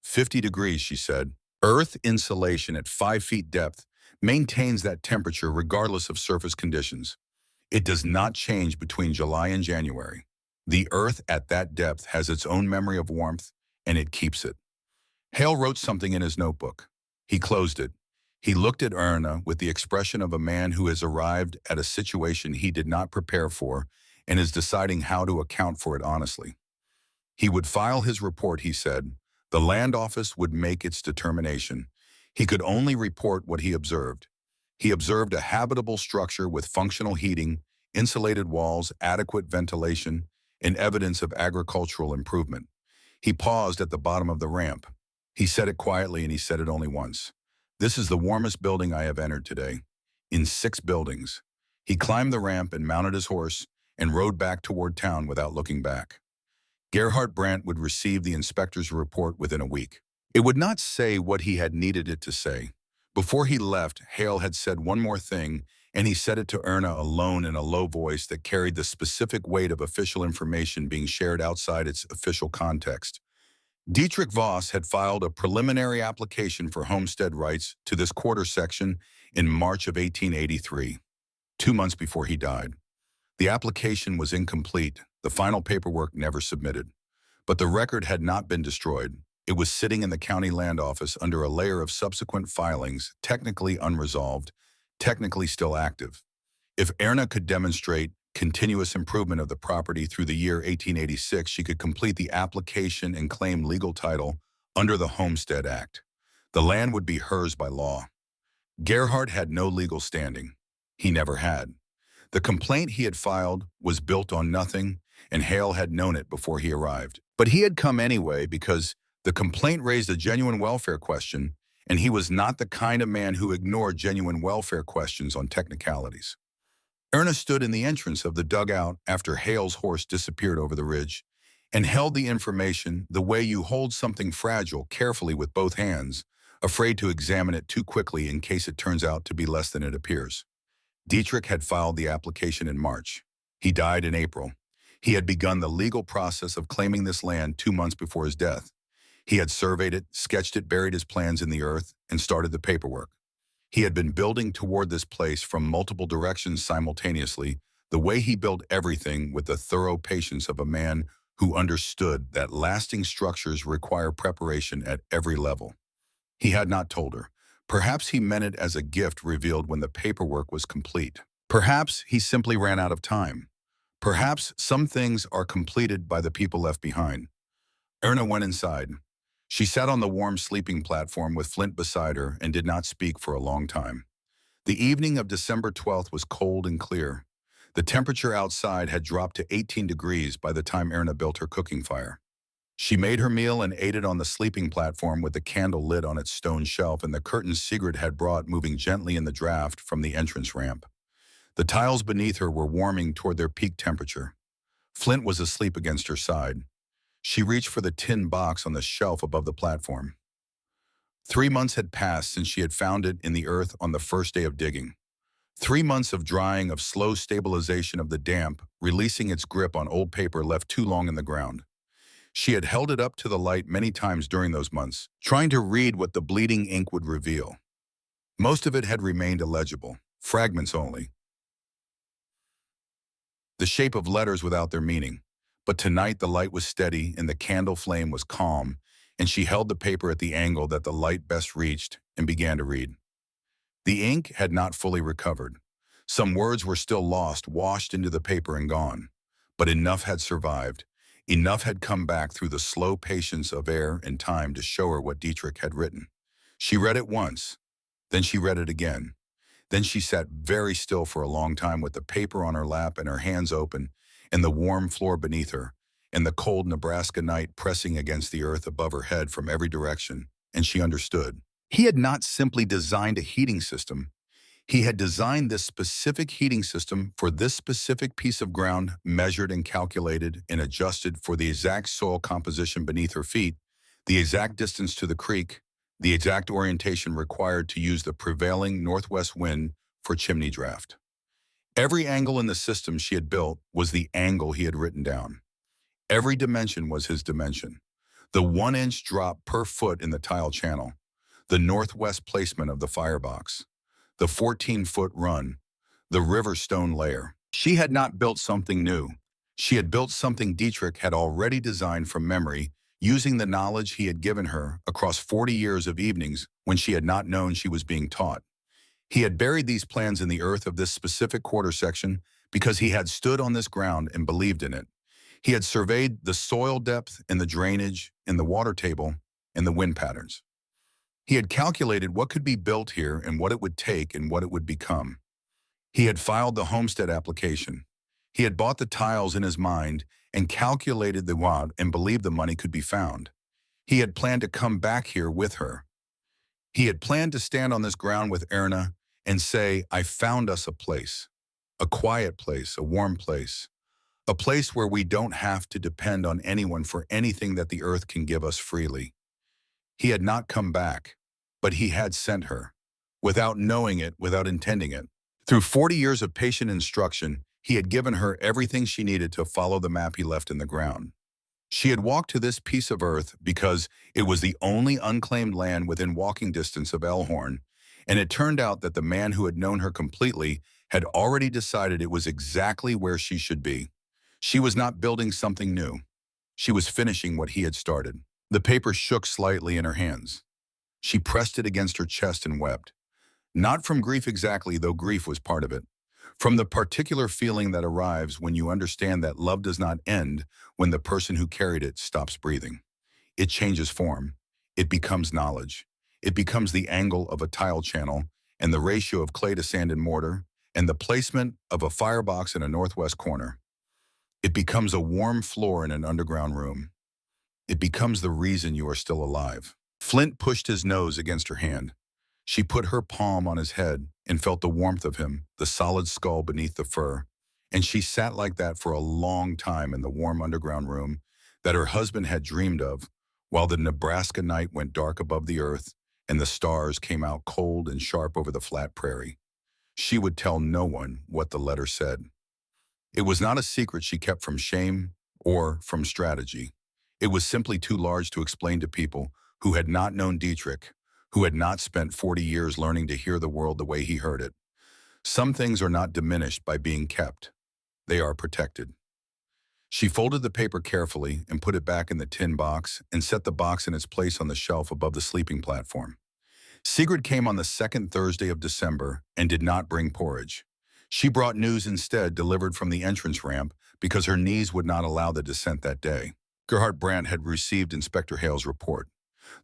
50 degrees, she said. Earth insulation at 5 feet depth maintains that temperature regardless of surface conditions. It does not change between July and January. The earth at that depth has its own memory of warmth, and it keeps it. Hale wrote something in his notebook. He closed it. He looked at Erna with the expression of a man who has arrived at a situation he did not prepare for and is deciding how to account for it honestly. He would file his report, he said. The land office would make its determination. He could only report what he observed. He observed a habitable structure with functional heating, insulated walls, adequate ventilation, and evidence of agricultural improvement. He paused at the bottom of the ramp. He said it quietly, and he said it only once. This is the warmest building I have entered today. In 6 buildings. He climbed the ramp and mounted his horse and rode back toward town without looking back. Gerhard Brandt would receive the inspector's report within a week. It would not say what he had needed it to say. Before he left, Hale had said one more thing, and he said it to Erna alone in a low voice that carried the specific weight of official information being shared outside its official context. Dietrich Voss had filed a preliminary application for homestead rights to this quarter section in March of 1883, 2 months before he died. The application was incomplete, the final paperwork never submitted. But the record had not been destroyed. It was sitting in the county land office under a layer of subsequent filings, technically unresolved, technically still active. If Erna could demonstrate continuous improvement of the property through the year 1886, she could complete the application and claim legal title under the Homestead Act. The land would be hers by law. Gerhard had no legal standing. He never had. The complaint he had filed was built on nothing, and Hale had known it before he arrived. But he had come anyway because the complaint raised a genuine welfare question, and he was not the kind of man who ignored genuine welfare questions on technicalities. Erna stood in the entrance of the dugout after Hale's horse disappeared over the ridge and held the information the way you hold something fragile carefully with both hands, afraid to examine it too quickly in case it turns out to be less than it appears. Dietrich had filed the application in March. He died in April. He had begun the legal process of claiming this land 2 months before his death. He had surveyed it, sketched it, buried his plans in the earth, and started the paperwork. He had been building toward this place from multiple directions simultaneously, the way he built everything with the thorough patience of a man who understood that lasting structures require preparation at every level. He had not told her. Perhaps he meant it as a gift revealed when the paperwork was complete. Perhaps he simply ran out of time. Perhaps some things are completed by the people left behind. Erna went inside. She sat on the warm sleeping platform with Flint beside her and did not speak for a long time. The evening of December 12th was cold and clear. The temperature outside had dropped to 18 degrees by the time Erna built her cooking fire. She made her meal and ate it on the sleeping platform with the candle lit on its stone shelf and the curtains Sigrid had brought moving gently in the draft from the entrance ramp. The tiles beneath her were warming toward their peak temperature. Flint was asleep against her side. She reached for the tin box on the shelf above the platform. 3 months had passed since she had found it in the earth on the first day of digging. 3 months of drying, of slow stabilization of the damp, releasing its grip on old paper left too long in the ground. She had held it up to the light many times during those months, trying to read what the bleeding ink would reveal. Most of it had remained illegible, fragments only, the shape of letters without their meaning. But tonight the light was steady and the candle flame was calm, and she held the paper at the angle that the light best reached and began to read. The ink had not fully recovered. Some words were still lost, washed into the paper and gone. But enough had survived. Enough had come back through the slow patience of air and time to show her what Dietrich had written. She read it once. Then she read it again. Then she sat very still for a long time with the paper on her lap and her hands open, and the warm floor beneath her, and the cold Nebraska night pressing against the earth above her head from every direction, and she understood. He had not simply designed a heating system. He had designed this specific heating system for this specific piece of ground, measured and calculated and adjusted for the exact soil composition beneath her feet, the exact distance to the creek, the exact orientation required to use the prevailing northwest wind for chimney draft. Every angle in the system she had built was the angle he had written down. Every dimension was his dimension. The 1-inch drop per foot in the tile channel, the northwest placement of the firebox, the 14-foot run, the river stone layer. She had not built something new. She had built something Dietrich had already designed from memory, using the knowledge he had given her across 40 years of evenings when she had not known she was being taught. He had buried these plans in the earth of this specific quarter section because he had stood on this ground and believed in it. He had surveyed the soil depth and the drainage and the water table and the wind patterns. He had calculated what could be built here and what it would take and what it would become. He had filed the homestead application. He had bought the tiles in his mind and calculated the watt and believed the money could be found. He had planned to come back here with her. He had planned to stand on this ground with Erna and say, I found us a quiet place, a warm place, a place where we don't have to depend on anyone for anything that the earth can give us freely. He had not come back, but he had sent her, without knowing it, without intending it. Through 40 years of patient instruction, he had given her everything she needed to follow the map he left in the ground. She had walked to this piece of earth because it was the only unclaimed land within walking distance of Elhorn, and it turned out that the man who had known her completely had already decided it was exactly where she should be. She was not building something new. She was finishing what he had started. The paper shook slightly in her hands. She pressed it against her chest and wept. Not from grief exactly, though grief was part of it. From the particular feeling that arrives when you understand that love does not end when the person who carried it stops breathing. It changes form. It becomes knowledge. It becomes the angle of a tile channel and the ratio of clay to sand and mortar and the placement of a firebox in a northwest corner. It becomes a warm floor in an underground room. It becomes the reason you are still alive. Flint pushed his nose against her hand. She put her palm on his head and felt the warmth of him, the solid skull beneath the fur. And she sat like that for a long time in the warm underground room that her husband had dreamed of, while the Nebraska night went dark above the earth and the stars came out cold and sharp over the flat prairie. She would tell no one what the letter said. It was not a secret she kept from shame or from strategy. It was simply too large to explain to people who had not known Dietrich, who had not spent 40 years learning to hear the world the way he heard it. Some things are not diminished by being kept. They are protected. She folded the paper carefully and put it back in the tin box and set the box in its place on the shelf above the sleeping platform. Sigrid came on the second Thursday of December and did not bring porridge. She brought news instead delivered from the entrance ramp because her knees would not allow the descent that day. Gerhard Brandt had received Inspector Hale's report.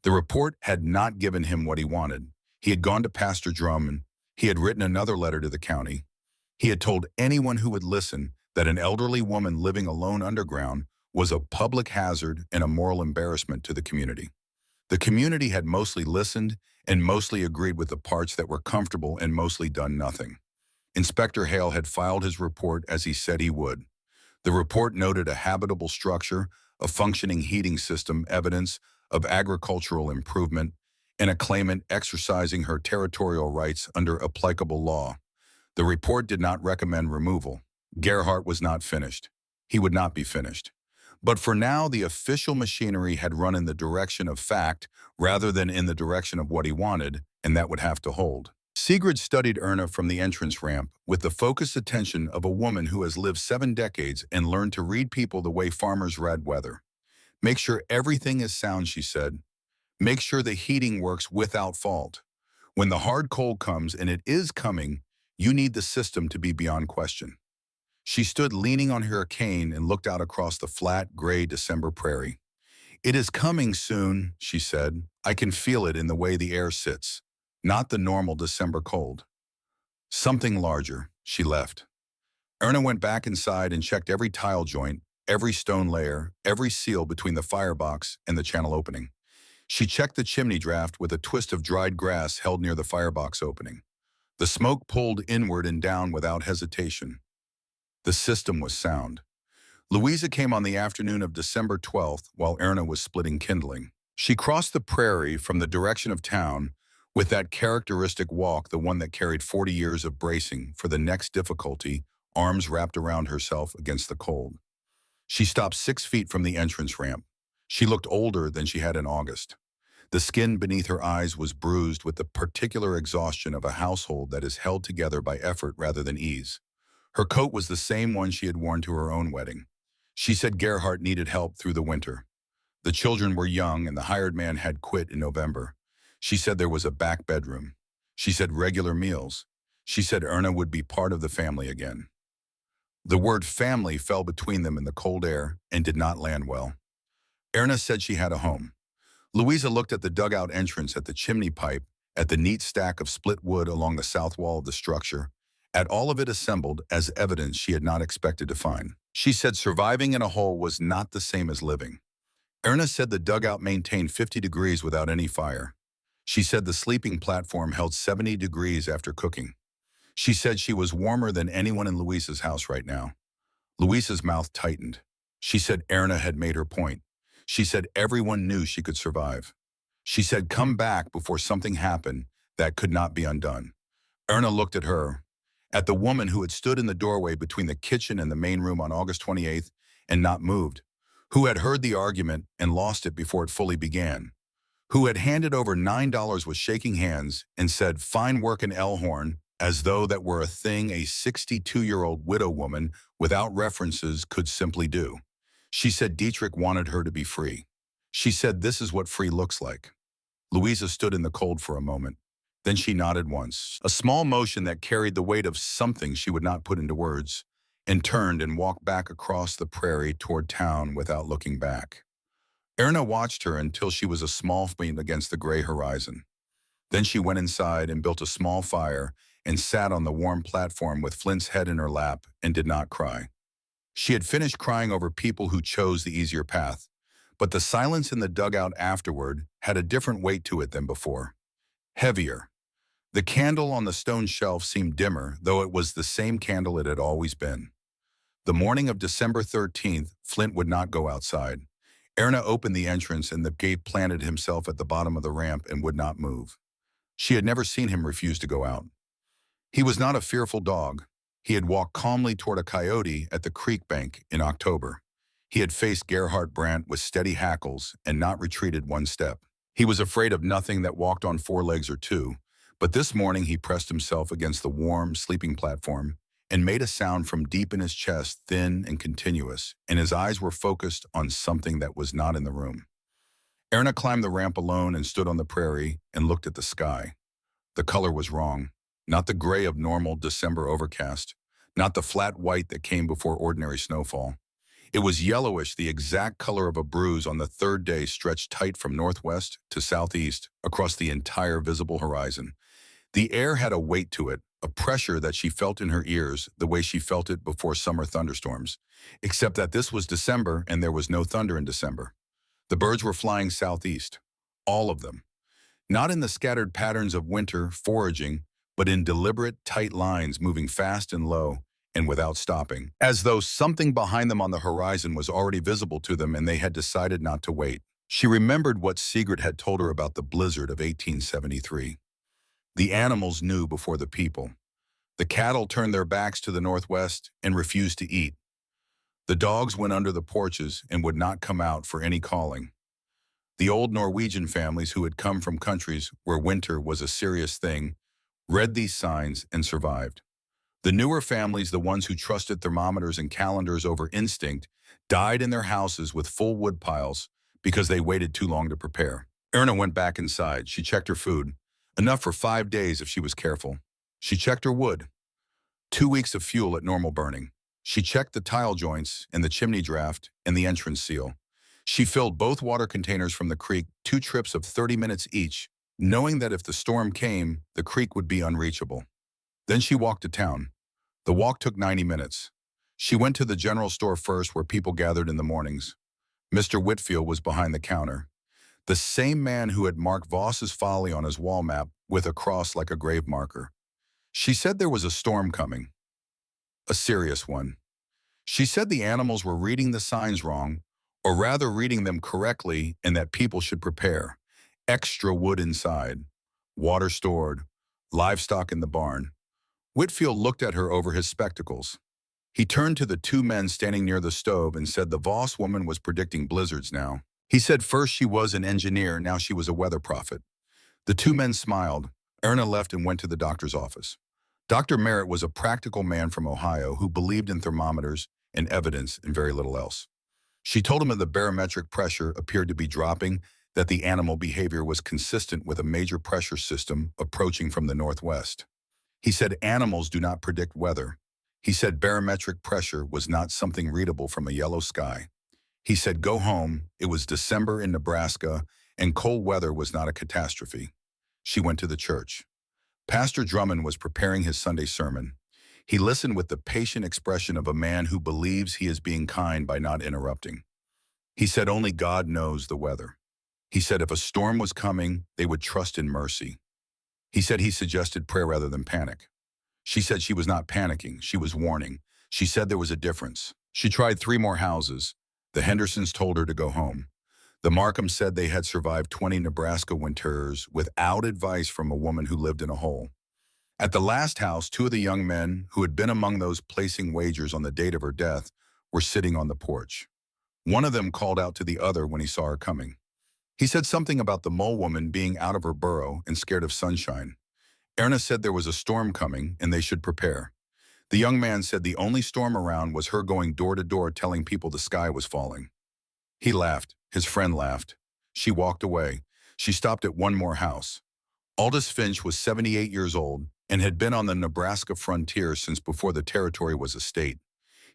The report had not given him what he wanted. He had gone to Pastor Drummond. He had written another letter to the county. He had told anyone who would listen that an elderly woman living alone underground was a public hazard and a moral embarrassment to the community. The community had mostly listened and mostly agreed with the parts that were comfortable and mostly done nothing. Inspector Hale had filed his report as he said he would. The report noted a habitable structure, a functioning heating system, evidence of agricultural improvement, and a claimant exercising her territorial rights under applicable law. The report did not recommend removal. Gerhardt was not finished. He would not be finished. But for now, the official machinery had run in the direction of fact rather than in the direction of what he wanted, and that would have to hold. Sigrid studied Erna from the entrance ramp with the focused attention of a woman who has lived 7 decades and learned to read people the way farmers read weather. Make sure everything is sound, she said. Make sure the heating works without fault. When the hard cold comes, and it is coming, you need the system to be beyond question. She stood leaning on her cane and looked out across the flat, gray December prairie. It is coming soon, she said. I can feel it in the way the air sits. Not the normal December cold. Something larger. She left. Erna went back inside and checked every tile joint, every stone layer, every seal between the firebox and the channel opening. She checked the chimney draft with a twist of dried grass held near the firebox opening. The smoke pulled inward and down without hesitation. The system was sound. Louisa came on the afternoon of December 12th while Erna was splitting kindling. She crossed the prairie from the direction of town with that characteristic walk, the one that carried 40 years of bracing for the next difficulty, arms wrapped around herself against the cold. She stopped 6 feet from the entrance ramp. She looked older than she had in August. The skin beneath her eyes was bruised with the particular exhaustion of a household that is held together by effort rather than ease. Her coat was the same one she had worn to her own wedding. She said Gerhardt needed help through the winter. The children were young and the hired man had quit in November. She said there was a back bedroom. She said regular meals. She said Erna would be part of the family again. The word family fell between them in the cold air and did not land well. Erna said she had a home. Louisa looked at the dugout entrance, at the chimney pipe, at the neat stack of split wood along the south wall of the structure, at all of it assembled as evidence she had not expected to find. She said surviving in a hole was not the same as living. Erna said the dugout maintained 50 degrees without any fire. She said the sleeping platform held 70 degrees after cooking. She said she was warmer than anyone in Louisa's house right now. Louisa's mouth tightened. She said Erna had made her point. She said everyone knew she could survive. She said come back before something happened that could not be undone. Erna looked at her, at the woman who had stood in the doorway between the kitchen and the main room on August 28th and not moved, who had heard the argument and lost it before it fully began, who had handed over $9 with shaking hands and said, "Fine work in Elhorn," as though that were a thing a 62-year-old widow woman without references could simply do. She said Dietrich wanted her to be free. She said this is what free looks like. Louisa stood in the cold for a moment. Then she nodded once, a small motion that carried the weight of something she would not put into words, and turned and walked back across the prairie toward town without looking back. Erna watched her until she was a small point against the gray horizon. Then she went inside and built a small fire and sat on the warm platform with Flint's head in her lap and did not cry. She had finished crying over people who chose the easier path, but the silence in the dugout afterward had a different weight to it than before. Heavier. The candle on the stone shelf seemed dimmer, though it was the same candle it had always been. The morning of December 13th, Flint would not go outside. Erna opened the entrance and the gate planted himself at the bottom of the ramp and would not move. She had never seen him refuse to go out. He was not a fearful dog. He had walked calmly toward a coyote at the creek bank in October. He had faced Gerhard Brandt with steady hackles and not retreated one step. He was afraid of nothing that walked on four legs or two, but this morning he pressed himself against the warm, sleeping platform and made a sound from deep in his chest, thin and continuous, and his eyes were focused on something that was not in the room. Erna climbed the ramp alone and stood on the prairie and looked at the sky. The color was wrong. Not the gray of normal December overcast, not the flat white that came before ordinary snowfall. It was yellowish, the exact color of a bruise on the third day stretched tight from northwest to southeast across the entire visible horizon. The air had a weight to it, a pressure that she felt in her ears the way she felt it before summer thunderstorms, except that this was December and there was no thunder in December. The birds were flying southeast, all of them. Not in the scattered patterns of winter foraging, but in deliberate, tight lines moving fast and low and without stopping, as though something behind them on the horizon was already visible to them and they had decided not to wait. She remembered what Sigrid had told her about the blizzard of 1873. The animals knew before the people. The cattle turned their backs to the northwest and refused to eat. The dogs went under the porches and would not come out for any calling. The old Norwegian families who had come from countries where winter was a serious thing read these signs and survived. The newer families, the ones who trusted thermometers and calendars over instinct, died in their houses with full wood piles because they waited too long to prepare. Erna went back inside. She checked her food, enough for 5 days if she was careful. She checked her wood, 2 weeks of fuel at normal burning. She checked the tile joints and the chimney draft and the entrance seal. She filled both water containers from the creek, 2 trips of 30 minutes each, knowing that if the storm came, the creek would be unreachable. Then she walked to town. The walk took 90 minutes. She went to the general store first where people gathered in the mornings. Mr. Whitfield was behind the counter. The same man who had marked Voss's Folly on his wall map with a cross like a grave marker. She said there was a storm coming. A serious one. She said the animals were reading the signs wrong, or rather reading them correctly, and that people should prepare. Extra wood inside, water stored, livestock in the barn. Whitfield looked at her over his spectacles. He turned to the 2 men standing near the stove and said the Voss woman was predicting blizzards now. He said first she was an engineer, now she was a weather prophet. The 2 men smiled. Erna left and went to the doctor's office. Dr. Merritt was a practical man from Ohio who believed in thermometers and evidence and very little else. She told him that the barometric pressure appeared to be dropping, that the animal behavior was consistent with a major pressure system approaching from the northwest. He said animals do not predict weather. He said barometric pressure was not something readable from a yellow sky. He said go home, it was December in Nebraska, and cold weather was not a catastrophe. She went to the church. Pastor Drummond was preparing his Sunday sermon. He listened with the patient expression of a man who believes he is being kind by not interrupting. He said only God knows the weather. He said if a storm was coming, they would trust in mercy. He said he suggested prayer rather than panic. She said she was not panicking, she was warning. She said there was a difference. She tried 3 more houses. The Hendersons told her to go home. The Markhams said they had survived 20 Nebraska winters without advice from a woman who lived in a hole. At the last house, 2 of the young men who had been among those placing wagers on the date of her death were sitting on the porch. One of them called out to the other when he saw her coming. He said something about the mole woman being out of her burrow and scared of sunshine. Erna said there was a storm coming and they should prepare. The young man said the only storm around was her going door to door telling people the sky was falling. He laughed. His friend laughed. She walked away. She stopped at one more house. Aldous Finch was 78 years old and had been on the Nebraska frontier since before the territory was a state.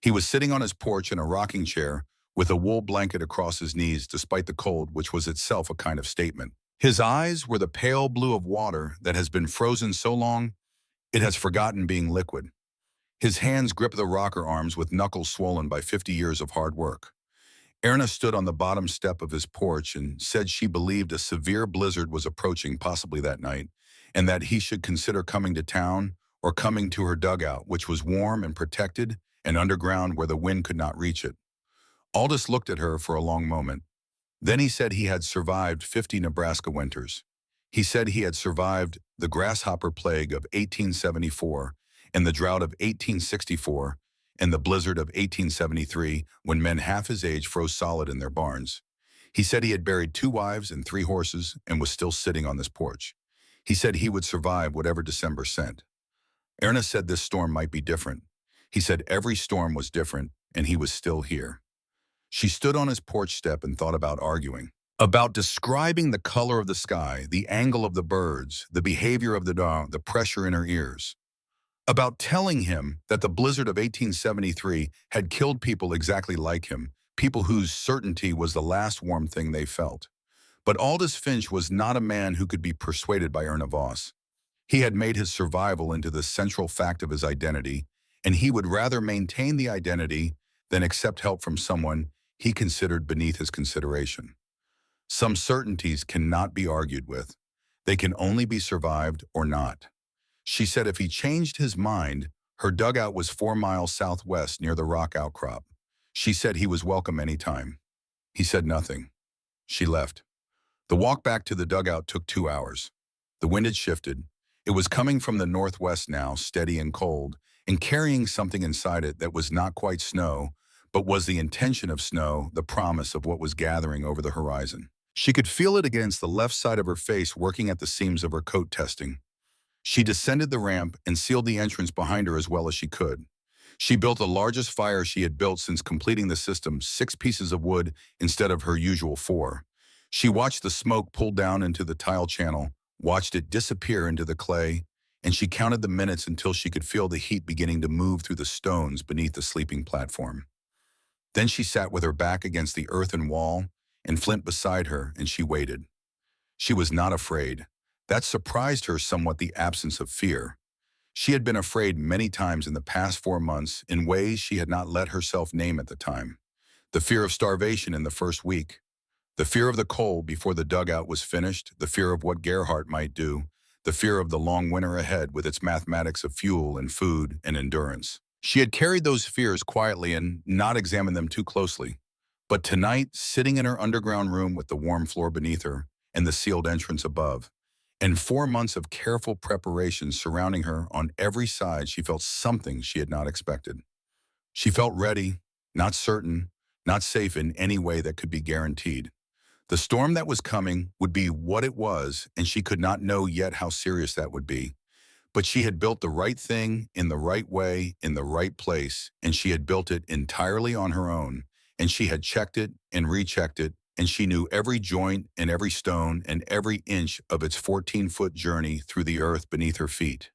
He was sitting on his porch in a rocking chair with a wool blanket across his knees despite the cold, which was itself a kind of statement. His eyes were the pale blue of water that has been frozen so long it has forgotten being liquid. His hands gripped the rocker arms with knuckles swollen by 50 years of hard work. Erna stood on the bottom step of his porch and said she believed a severe blizzard was approaching possibly that night, and that he should consider coming to town or coming to her dugout, which was warm and protected and underground where the wind could not reach it. Aldous looked at her for a long moment. Then he said he had survived 50 Nebraska winters. He said he had survived the grasshopper plague of 1874 and the drought of 1864 and the blizzard of 1873 when men half his age froze solid in their barns. He said he had buried 2 wives and 3 horses and was still sitting on this porch. He said he would survive whatever December sent. Erna said this storm might be different. He said every storm was different and he was still here. She stood on his porch step and thought about arguing. About describing the color of the sky, the angle of the birds, the behavior of the dog, the pressure in her ears. About telling him that the blizzard of 1873 had killed people exactly like him, people whose certainty was the last warm thing they felt. But Aldous Finch was not a man who could be persuaded by Erna Voss. He had made his survival into the central fact of his identity, and he would rather maintain the identity than accept help from someone he considered beneath his consideration. Some certainties cannot be argued with. They can only be survived or not. She said if he changed his mind, her dugout was 4 miles southwest near the rock outcrop. She said he was welcome any time. He said nothing. She left. The walk back to the dugout took 2 hours. The wind had shifted. It was coming from the northwest now, steady and cold, and carrying something inside it that was not quite snow, but was the intention of snow, the promise of what was gathering over the horizon. She could feel it against the left side of her face working at the seams of her coat testing. She descended the ramp and sealed the entrance behind her as well as she could. She built the largest fire she had built since completing the system, 6 pieces of wood instead of her usual 4. She watched the smoke pull down into the tile channel, watched it disappear into the clay, and she counted the minutes until she could feel the heat beginning to move through the stones beneath the sleeping platform. Then she sat with her back against the earthen wall and Flint beside her, and she waited. She was not afraid. That surprised her somewhat, the absence of fear. She had been afraid many times in the past 4 months in ways she had not let herself name at the time. The fear of starvation in the first week, the fear of the cold before the dugout was finished, the fear of what Gerhardt might do, the fear of the long winter ahead with its mathematics of fuel and food and endurance. She had carried those fears quietly and not examined them too closely. But tonight, sitting in her underground room with the warm floor beneath her and the sealed entrance above, and 4 months of careful preparation surrounding her on every side, she felt something she had not expected. She felt ready, not certain, not safe in any way that could be guaranteed. The storm that was coming would be what it was, and she could not know yet how serious that would be. But she had built the right thing in the right way, in the right place, and she had built it entirely on her own, and she had checked it and rechecked it, and she knew every joint and every stone and every inch of its 14-foot journey through the earth beneath her feet.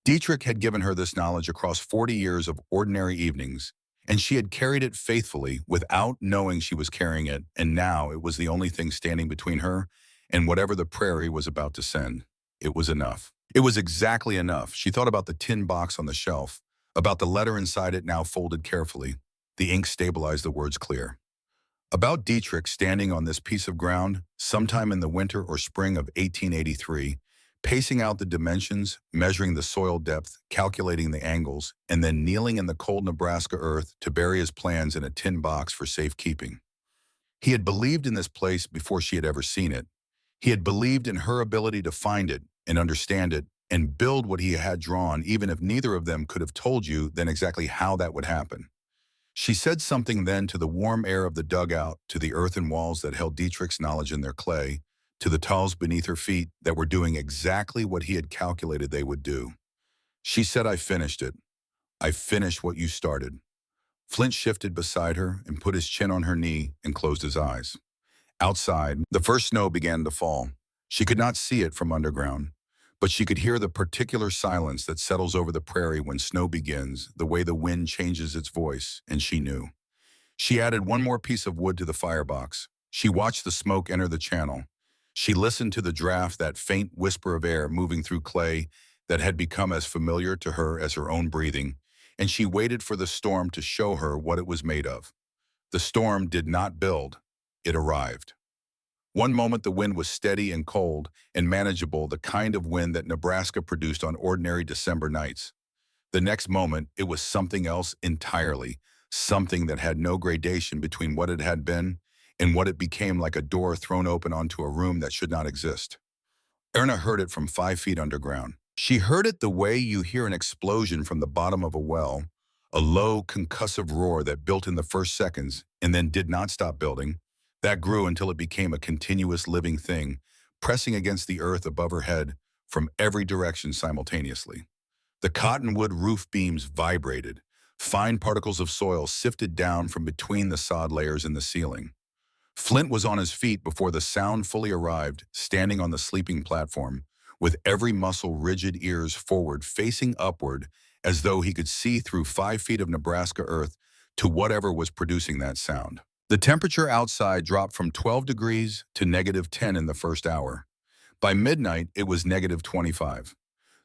Dietrich had given her this knowledge across 40 years of ordinary evenings, and she had carried it faithfully without knowing she was carrying it, and now it was the only thing standing between her and whatever the prairie was about to send. It was enough. It was exactly enough. She thought about the tin box on the shelf, about the letter inside it now folded carefully. The ink stabilized the words clear. About Dietrich standing on this piece of ground sometime in the winter or spring of 1883, pacing out the dimensions, measuring the soil depth, calculating the angles, and then kneeling in the cold Nebraska earth to bury his plans in a tin box for safekeeping. He had believed in this place before she had ever seen it. He had believed in her ability to find it and understand it and build what he had drawn, even if neither of them could have told you then exactly how that would happen. She said something then to the warm air of the dugout, to the earthen walls that held Dietrich's knowledge in their clay, to the tiles beneath her feet that were doing exactly what he had calculated they would do. She said, "I finished it. I finished what you started." Flint shifted beside her and put his chin on her knee and closed his eyes. Outside, the first snow began to fall. She could not see it from underground, but she could hear the particular silence that settles over the prairie when snow begins, the way the wind changes its voice, and she knew. She added one more piece of wood to the firebox. She watched the smoke enter the channel. She listened to the draft, that faint whisper of air moving through clay that had become as familiar to her as her own breathing, and she waited for the storm to show her what it was made of. The storm did not build, it arrived. One moment the wind was steady and cold and manageable, the kind of wind that Nebraska produced on ordinary December nights. The next moment, it was something else entirely, something that had no gradation between what it had been and what it became, like a door thrown open onto a room that should not exist. Erna heard it from 5 feet underground. She heard it the way you hear an explosion from the bottom of a well, a low, concussive roar that built in the first seconds and then did not stop building. That grew until it became a continuous living thing, pressing against the earth above her head from every direction simultaneously. The cottonwood roof beams vibrated. Fine particles of soil sifted down from between the sod layers in the ceiling. Flint was on his feet before the sound fully arrived, standing on the sleeping platform, with every muscle rigid, ears forward, facing upward, as though he could see through 5 feet of Nebraska earth to whatever was producing that sound. The temperature outside dropped from 12 degrees to -10 in the first hour. By midnight, it was -25.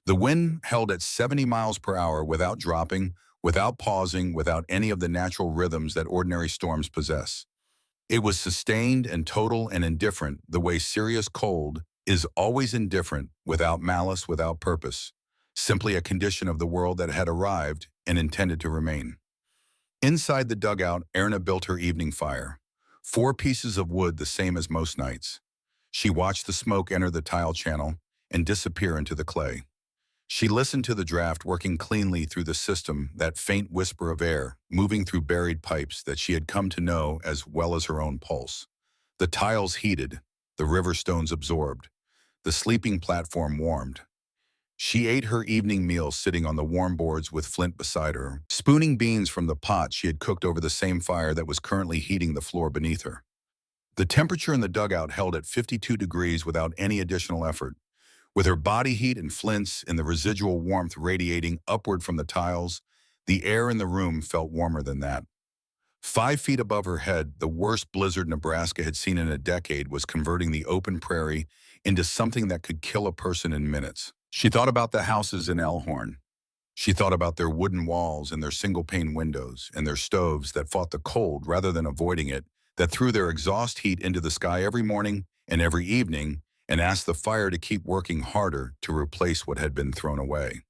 The wind held at 70 miles per hour without dropping, without pausing, without any of the natural rhythms that ordinary storms possess. It was sustained and total and indifferent, the way serious cold is always indifferent, without malice, without purpose, simply a condition of the world that had arrived and intended to remain. Inside the dugout, Erna built her evening fire. 4 pieces of wood, the same as most nights. She watched the smoke enter the tile channel and disappear into the clay. She listened to the draft working cleanly through the system, that faint whisper of air moving through buried pipes that she had come to know as well as her own pulse. The tiles heated, the river stones absorbed, the sleeping platform warmed. She ate her evening meal sitting on the warm boards with Flint beside her, spooning beans from the pot she had cooked over the same fire that was currently heating the floor beneath her. The temperature in the dugout held at 52 degrees without any additional effort. With her body heat and Flint's and the residual warmth radiating upward from the tiles, the air in the room felt warmer than that. 5 feet above her head, the worst blizzard Nebraska had seen in a decade was converting the open prairie into something that could kill a person in minutes. She thought about the houses in Elkhorn. She thought about their wooden walls and their single-pane windows and their stoves that fought the cold rather than avoiding it, that threw their exhaust heat into the sky every morning and every evening and asked the fire to keep working harder to replace what had been thrown away.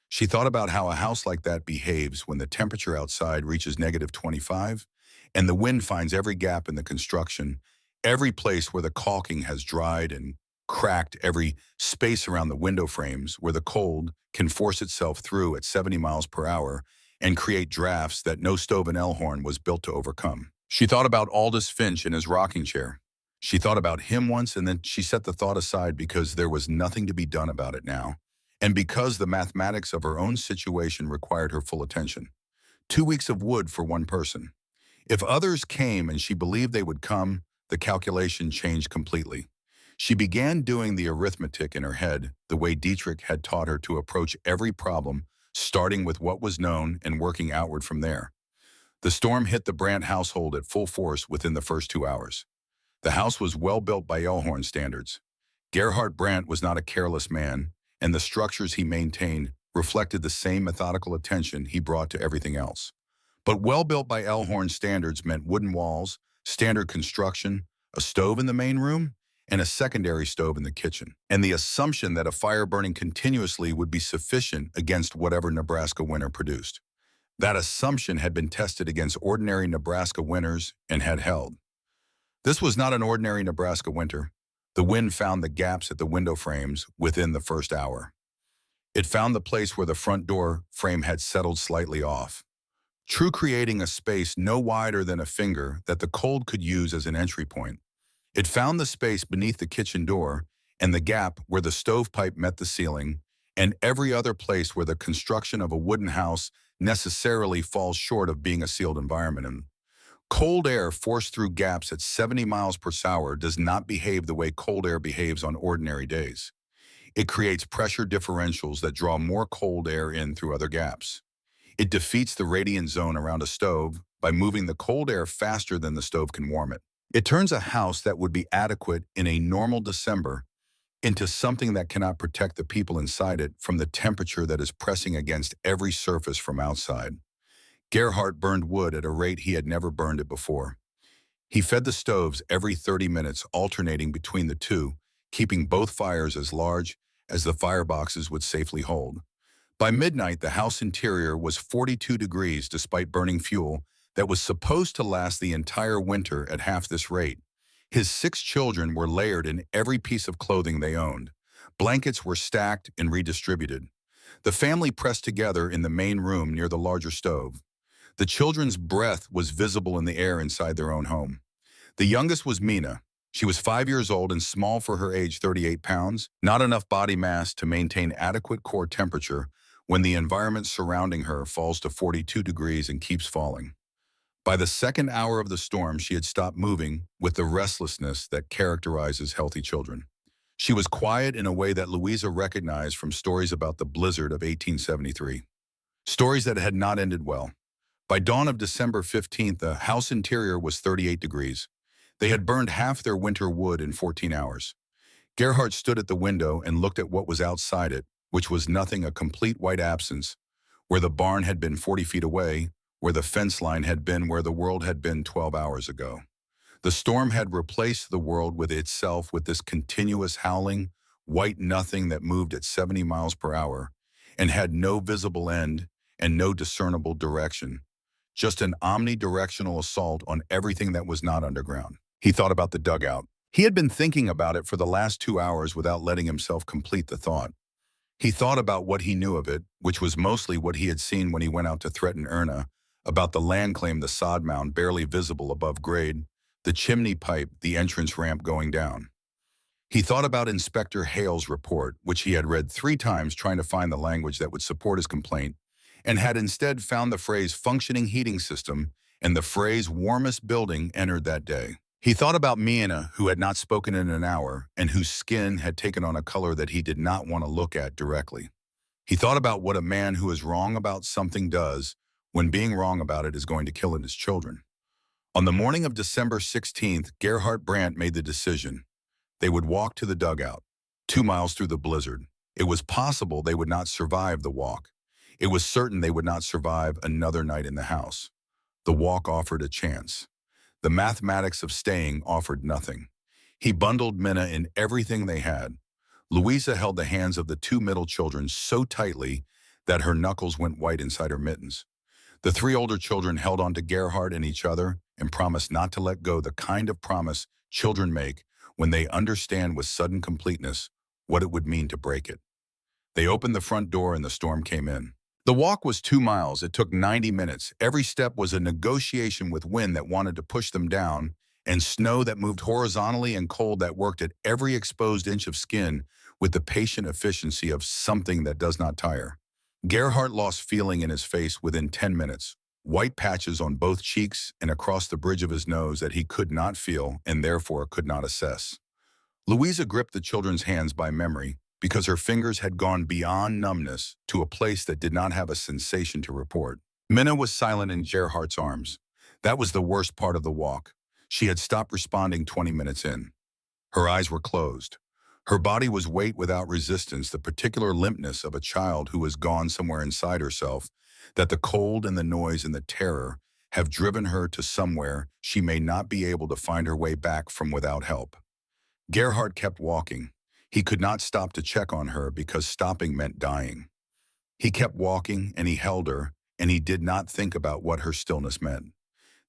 She thought about how a house like that behaves when the temperature outside reaches -25 and the wind finds every gap in the construction, every place where the caulking has dried and cracked, every space around the window frames where the cold can force itself through at 70 miles per hour and create drafts that no stove in Elkhorn was built to overcome. She thought about Aldous Finch in his rocking chair. She thought about him once, and then she set the thought aside because there was nothing to be done about it now, and because the mathematics of her own situation required her full attention. 2 weeks of wood for one person. If others came and she believed they would come, the calculation changed completely. She began doing the arithmetic in her head the way Dietrich had taught her to approach every problem, starting with what was known and working outward from there. The storm hit the Brandt household at full force within the first 2 hours. The house was well built by Elkhorn standards. Gerhard Brandt was not a careless man, and the structures he maintained reflected the same methodical attention he brought to everything else. But well built by Elkhorn standards meant wooden walls, standard construction, a stove in the main room, and a secondary stove in the kitchen, and the assumption that a fire burning continuously would be sufficient against whatever Nebraska winter produced. That assumption had been tested against ordinary Nebraska winters and had held. This was not an ordinary Nebraska winter. The wind found the gaps at the window frames within the first hour. It found the place where the front door frame had settled slightly off, creating a space no wider than a finger that the cold could use as an entry point. It found the space beneath the kitchen door and the gap where the stovepipe met the ceiling, and every other place where the construction of a wooden house necessarily falls short of being a sealed environment. And cold air forced through gaps at 70 miles per hour does not behave the way cold air behaves on ordinary days. It creates pressure differentials that draw more cold air in through other gaps. It defeats the radiant zone around a stove by moving the cold air faster than the stove can warm it. It turns a house that would be adequate in a normal December into something that cannot protect the people inside it from the temperature that is pressing against every surface from outside. Gerhardt burned wood at a rate he had never burned it before. He fed the stoves every 30 minutes, alternating between the two, keeping both fires as large as the fireboxes would safely hold. By midnight, the house interior was 42 degrees despite burning fuel that was supposed to last the entire winter at half this rate. His 6 children were layered in every piece of clothing they owned. Blankets were stacked and redistributed. The family pressed together in the main room near the larger stove. The children's breath was visible in the air inside their own home. The youngest was Mina. She was 5 years old and small for her age, 38 pounds, not enough body mass to maintain adequate core temperature when the environment surrounding her falls to 42 degrees and keeps falling. By the second hour of the storm, she had stopped moving with the restlessness that characterizes healthy children. She was quiet in a way that Louisa recognized from stories about the blizzard of 1873. Stories that had not ended well. By dawn of December 15th, the house interior was 38 degrees. They had burned half their winter wood in 14 hours. Gerhardt stood at the window and looked at what was outside it, which was nothing, a complete white absence, where the barn had been 40 feet away, where the fence line had been, where the world had been 12 hours ago. The storm had replaced the world with itself with this continuous howling, white nothing that moved at 70 miles per hour and had no visible end and no discernible direction. Just an omnidirectional assault on everything that was not underground. He thought about the dugout. He had been thinking about it for the last 2 hours without letting himself complete the thought. He thought about what he knew of it, which was mostly what he had seen when he went out to threaten Erna, about the land claim, the sod mound barely visible above grade, the chimney pipe, the entrance ramp going down. He thought about Inspector Hale's report, which he had read 3 times trying to find the language that would support his complaint, and had instead found the phrase functioning heating system and the phrase warmest building entered that day. He thought about Mina, who had not spoken in an hour and whose skin had taken on a color that he did not want to look at directly. He thought about what a man who is wrong about something does when being wrong about it is going to kill his children. On the morning of December 16th, Gerhardt Brandt made the decision. They would walk to the dugout, 2 miles through the blizzard. It was possible they would not survive the walk. It was certain they would not survive another night in the house. The walk offered a chance. The mathematics of staying offered nothing. He bundled Minna in everything they had. Louisa held the hands of the 2 middle children so tightly that her knuckles went white inside her mittens. The 3 older children held on to Gerhardt and each other and promised not to let go, the kind of promise children make when they understand with sudden completeness what it would mean to break it. They opened the front door and the storm came in. The walk was 2 miles. It took 90 minutes. Every step was a negotiation with wind that wanted to push them down and snow that moved horizontally and cold that worked at every exposed inch of skin with the patient efficiency of something that does not tire. Gerhardt lost feeling in his face within 10 minutes, white patches on both cheeks and across the bridge of his nose that he could not feel and therefore could not assess. Louisa gripped the children's hands by memory because her fingers had gone beyond numbness to a place that did not have a sensation to report. Minna was silent in Gerhardt's arms. That was the worst part of the walk. She had stopped responding 20 minutes in. Her eyes were closed. Her body was weight without resistance, the particular limpness of a child who has gone somewhere inside herself, that the cold and the noise and the terror have driven her to somewhere she may not be able to find her way back from without help. Gerhardt kept walking. He could not stop to check on her because stopping meant dying. He kept walking and he held her, and he did not think about what her stillness meant.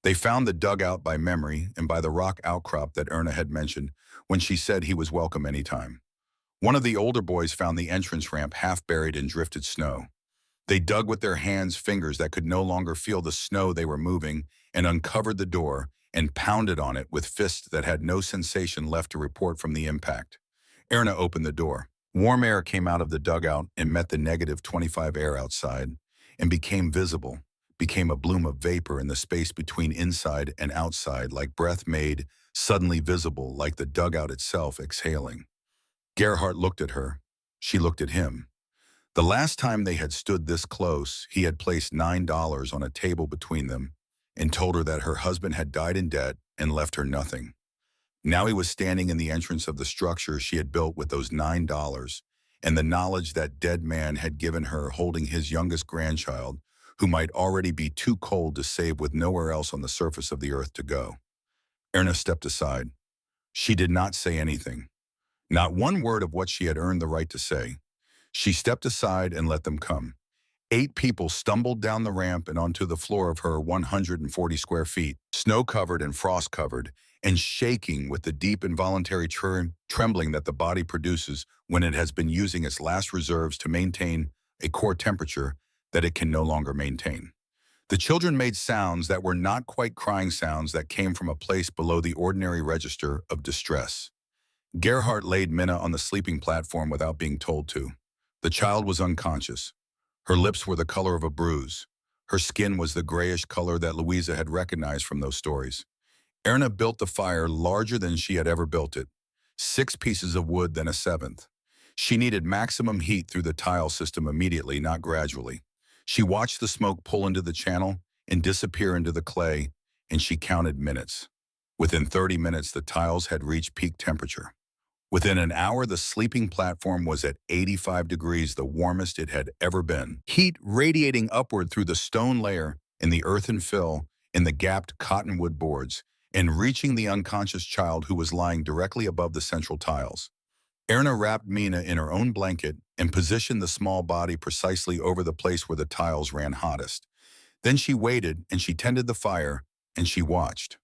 They found the dugout by memory and by the rock outcrop that Erna had mentioned when she said he was welcome anytime. One of the older boys found the entrance ramp half buried in drifted snow. They dug with their hands, fingers that could no longer feel the snow they were moving, and uncovered the door and pounded on it with fists that had no sensation left to report from the impact. Erna opened the door. Warm air came out of the dugout and met the -25 air outside and became visible, became a bloom of vapor in the space between inside and outside, like breath made suddenly visible, like the dugout itself exhaling. Gerhardt looked at her. She looked at him. The last time they had stood this close, he had placed $9 on a table between them and told her that her husband had died in debt and left her nothing. Now he was standing in the entrance of the structure she had built with those $9, and the knowledge that dead man had given her holding his youngest grandchild, who might already be too cold to save with nowhere else on the surface of the earth to go. Erna stepped aside. She did not say anything. Not one word of what she had earned the right to say. She stepped aside and let them come. 8 people stumbled down the ramp and onto the floor of her 140 square feet, snow-covered and frost-covered, and shaking with the deep involuntary trembling that the body produces when it has been using its last reserves to maintain a core temperature that it can no longer maintain. The children made sounds that were not quite crying sounds that came from a place below the ordinary register of distress. Gerhardt laid Minna on the sleeping platform without being told to. The child was unconscious. Her lips were the color of a bruise. Her skin was the grayish color that Louisa had recognized from those stories. Erna built the fire larger than she had ever built it. 6 pieces of wood, then a 7th. She needed maximum heat through the tile system immediately, not gradually. She watched the smoke pull into the channel and disappear into the clay, and she counted minutes. Within 30 minutes, the tiles had reached peak temperature. Within an hour, the sleeping platform was at 85 degrees, the warmest it had ever been. Heat radiating upward through the stone layer in the earthen fill in the gapped cottonwood boards and reaching the unconscious child who was lying directly above the central tiles. Erna wrapped Mina in her own blanket and positioned the small body precisely over the place where the tiles ran hottest. Then she waited and she tended the fire and she watched.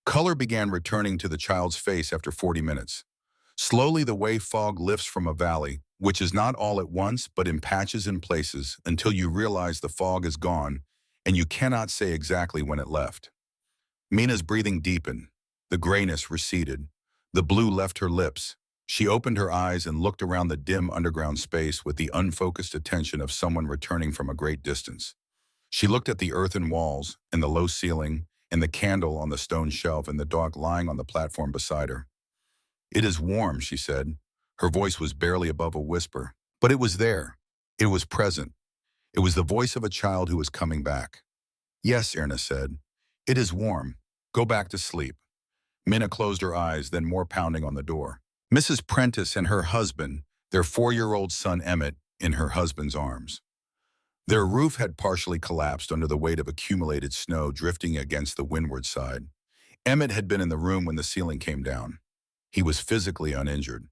Color began returning to the child's face after 40 minutes. Slowly, the way fog lifts from a valley, which is not all at once but in patches and places until you realize the fog is gone and you cannot say exactly when it left. Mina's breathing deepened. The grayness receded. The blue left her lips. She opened her eyes and looked around the dim underground space with the unfocused attention of someone returning from a great distance. She looked at the earthen walls and the low ceiling and the candle on the stone shelf and the dog lying on the platform beside her. "It is warm," she said. Her voice was barely above a whisper, but it was there. It was present. It was the voice of a child who was coming back. "Yes," Erna said. "It is warm. Go back to sleep." Minna closed her eyes, then more pounding on the door. Mrs. Prentice and her husband, their 4-year-old son Emmett, in her husband's arms. Their roof had partially collapsed under the weight of accumulated snow drifting against the windward side. Emmett had been in the room when the ceiling came down. He was physically uninjured,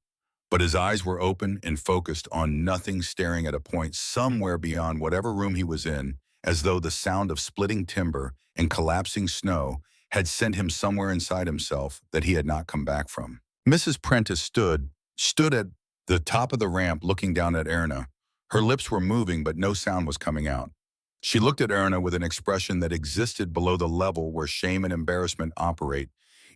but his eyes were open and focused on nothing, staring at a point somewhere beyond whatever room he was in, as though the sound of splitting timber and collapsing snow had sent him somewhere inside himself that he had not come back from. Mrs. Prentice stood at the top of the ramp looking down at Erna. Her lips were moving, but no sound was coming out. She looked at Erna with an expression that existed below the level where shame and embarrassment operate,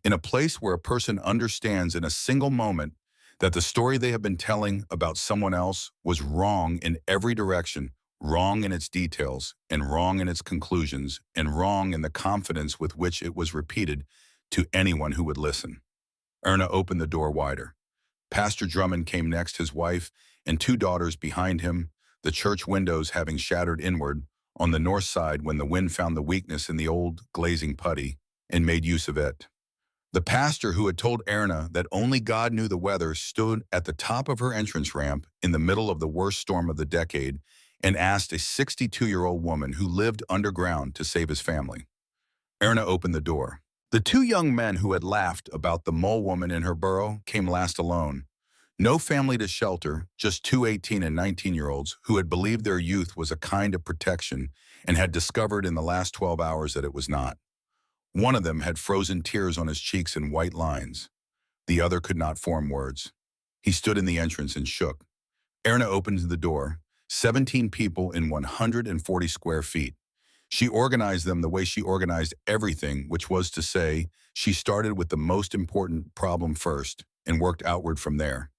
in a place where a person understands in a single moment that the story they have been telling about someone else was wrong in every direction, wrong in its details, and wrong in its conclusions, and wrong in the confidence with which it was repeated to anyone who would listen. Erna opened the door wider. Pastor Drummond came next, his wife and 2 daughters behind him, the church windows having shattered inward on the north side when the wind found the weakness in the old glazing putty and made use of it. The pastor who had told Erna that only God knew the weather stood at the top of her entrance ramp in the middle of the worst storm of the decade and asked a 62-year-old woman who lived underground to save his family. Erna opened the door. The 2 young men who had laughed about the mole woman in her burrow came last alone. No family to shelter, just 2 18- and 19-year-olds who had believed their youth was a kind of protection and had discovered in the last 12 hours that it was not. One of them had frozen tears on his cheeks in white lines. The other could not form words. He stood in the entrance and shook. Erna opened the door. 17 people in 140 square feet. She organized them the way she organized everything, which was to say, she started with the most important problem first and worked outward from there.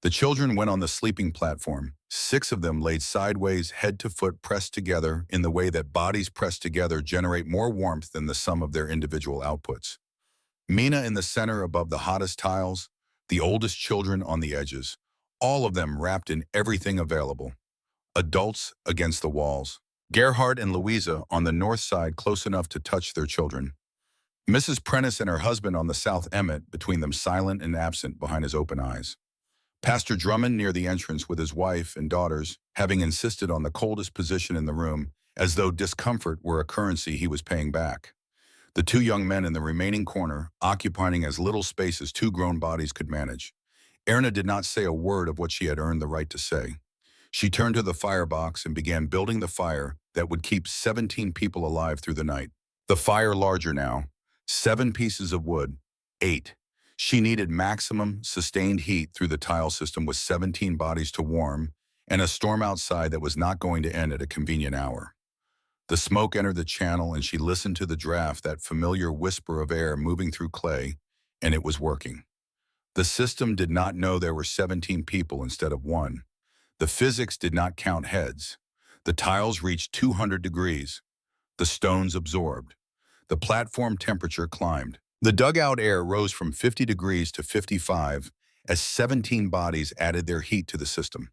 The children went on the sleeping platform. 6 of them laid sideways, head to foot pressed together in the way that bodies pressed together generate more warmth than the sum of their individual outputs. Mina in the center above the hottest tiles, the oldest children on the edges, all of them wrapped in everything available. Adults against the walls. Gerhard and Louisa on the north side close enough to touch their children. Mrs. Prentice and her husband on the south, Emmett, between them silent and absent behind his open eyes. Pastor Drummond near the entrance with his wife and daughters, having insisted on the coldest position in the room, as though discomfort were a currency he was paying back. The two young men in the remaining corner, occupying as little space as two grown bodies could manage. Erna did not say a word of what she had earned the right to say. She turned to the firebox and began building the fire that would keep 17 people alive through the night. The fire larger now, 7 pieces of wood, 8. She needed maximum sustained heat through the tile system with 17 bodies to warm and a storm outside that was not going to end at a convenient hour. The smoke entered the channel and she listened to the draft, that familiar whisper of air moving through clay, and it was working. The system did not know there were 17 people instead of 1. The physics did not count heads. The tiles reached 200 degrees. The stones absorbed. The platform temperature climbed. The dugout air rose from 50 degrees to 55 as 17 bodies added their heat to the system.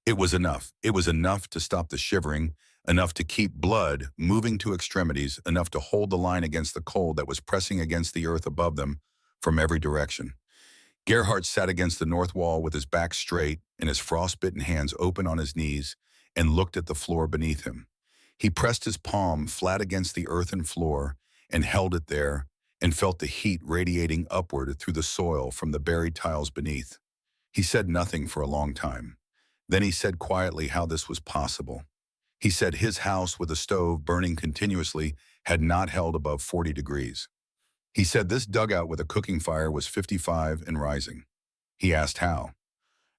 It was enough. It was enough to stop the shivering, enough to keep blood moving to extremities, enough to hold the line against the cold that was pressing against the earth above them from every direction. Gerhardt sat against the north wall with his back straight and his frostbitten hands open on his knees and looked at the floor beneath him. He pressed his palm flat against the earthen floor and held it there and felt the heat radiating upward through the soil from the buried tiles beneath. He said nothing for a long time. Then he said quietly how this was possible. He said his house with a stove burning continuously had not held above 40 degrees. He said this dugout with a cooking fire was 55 and rising. He asked how.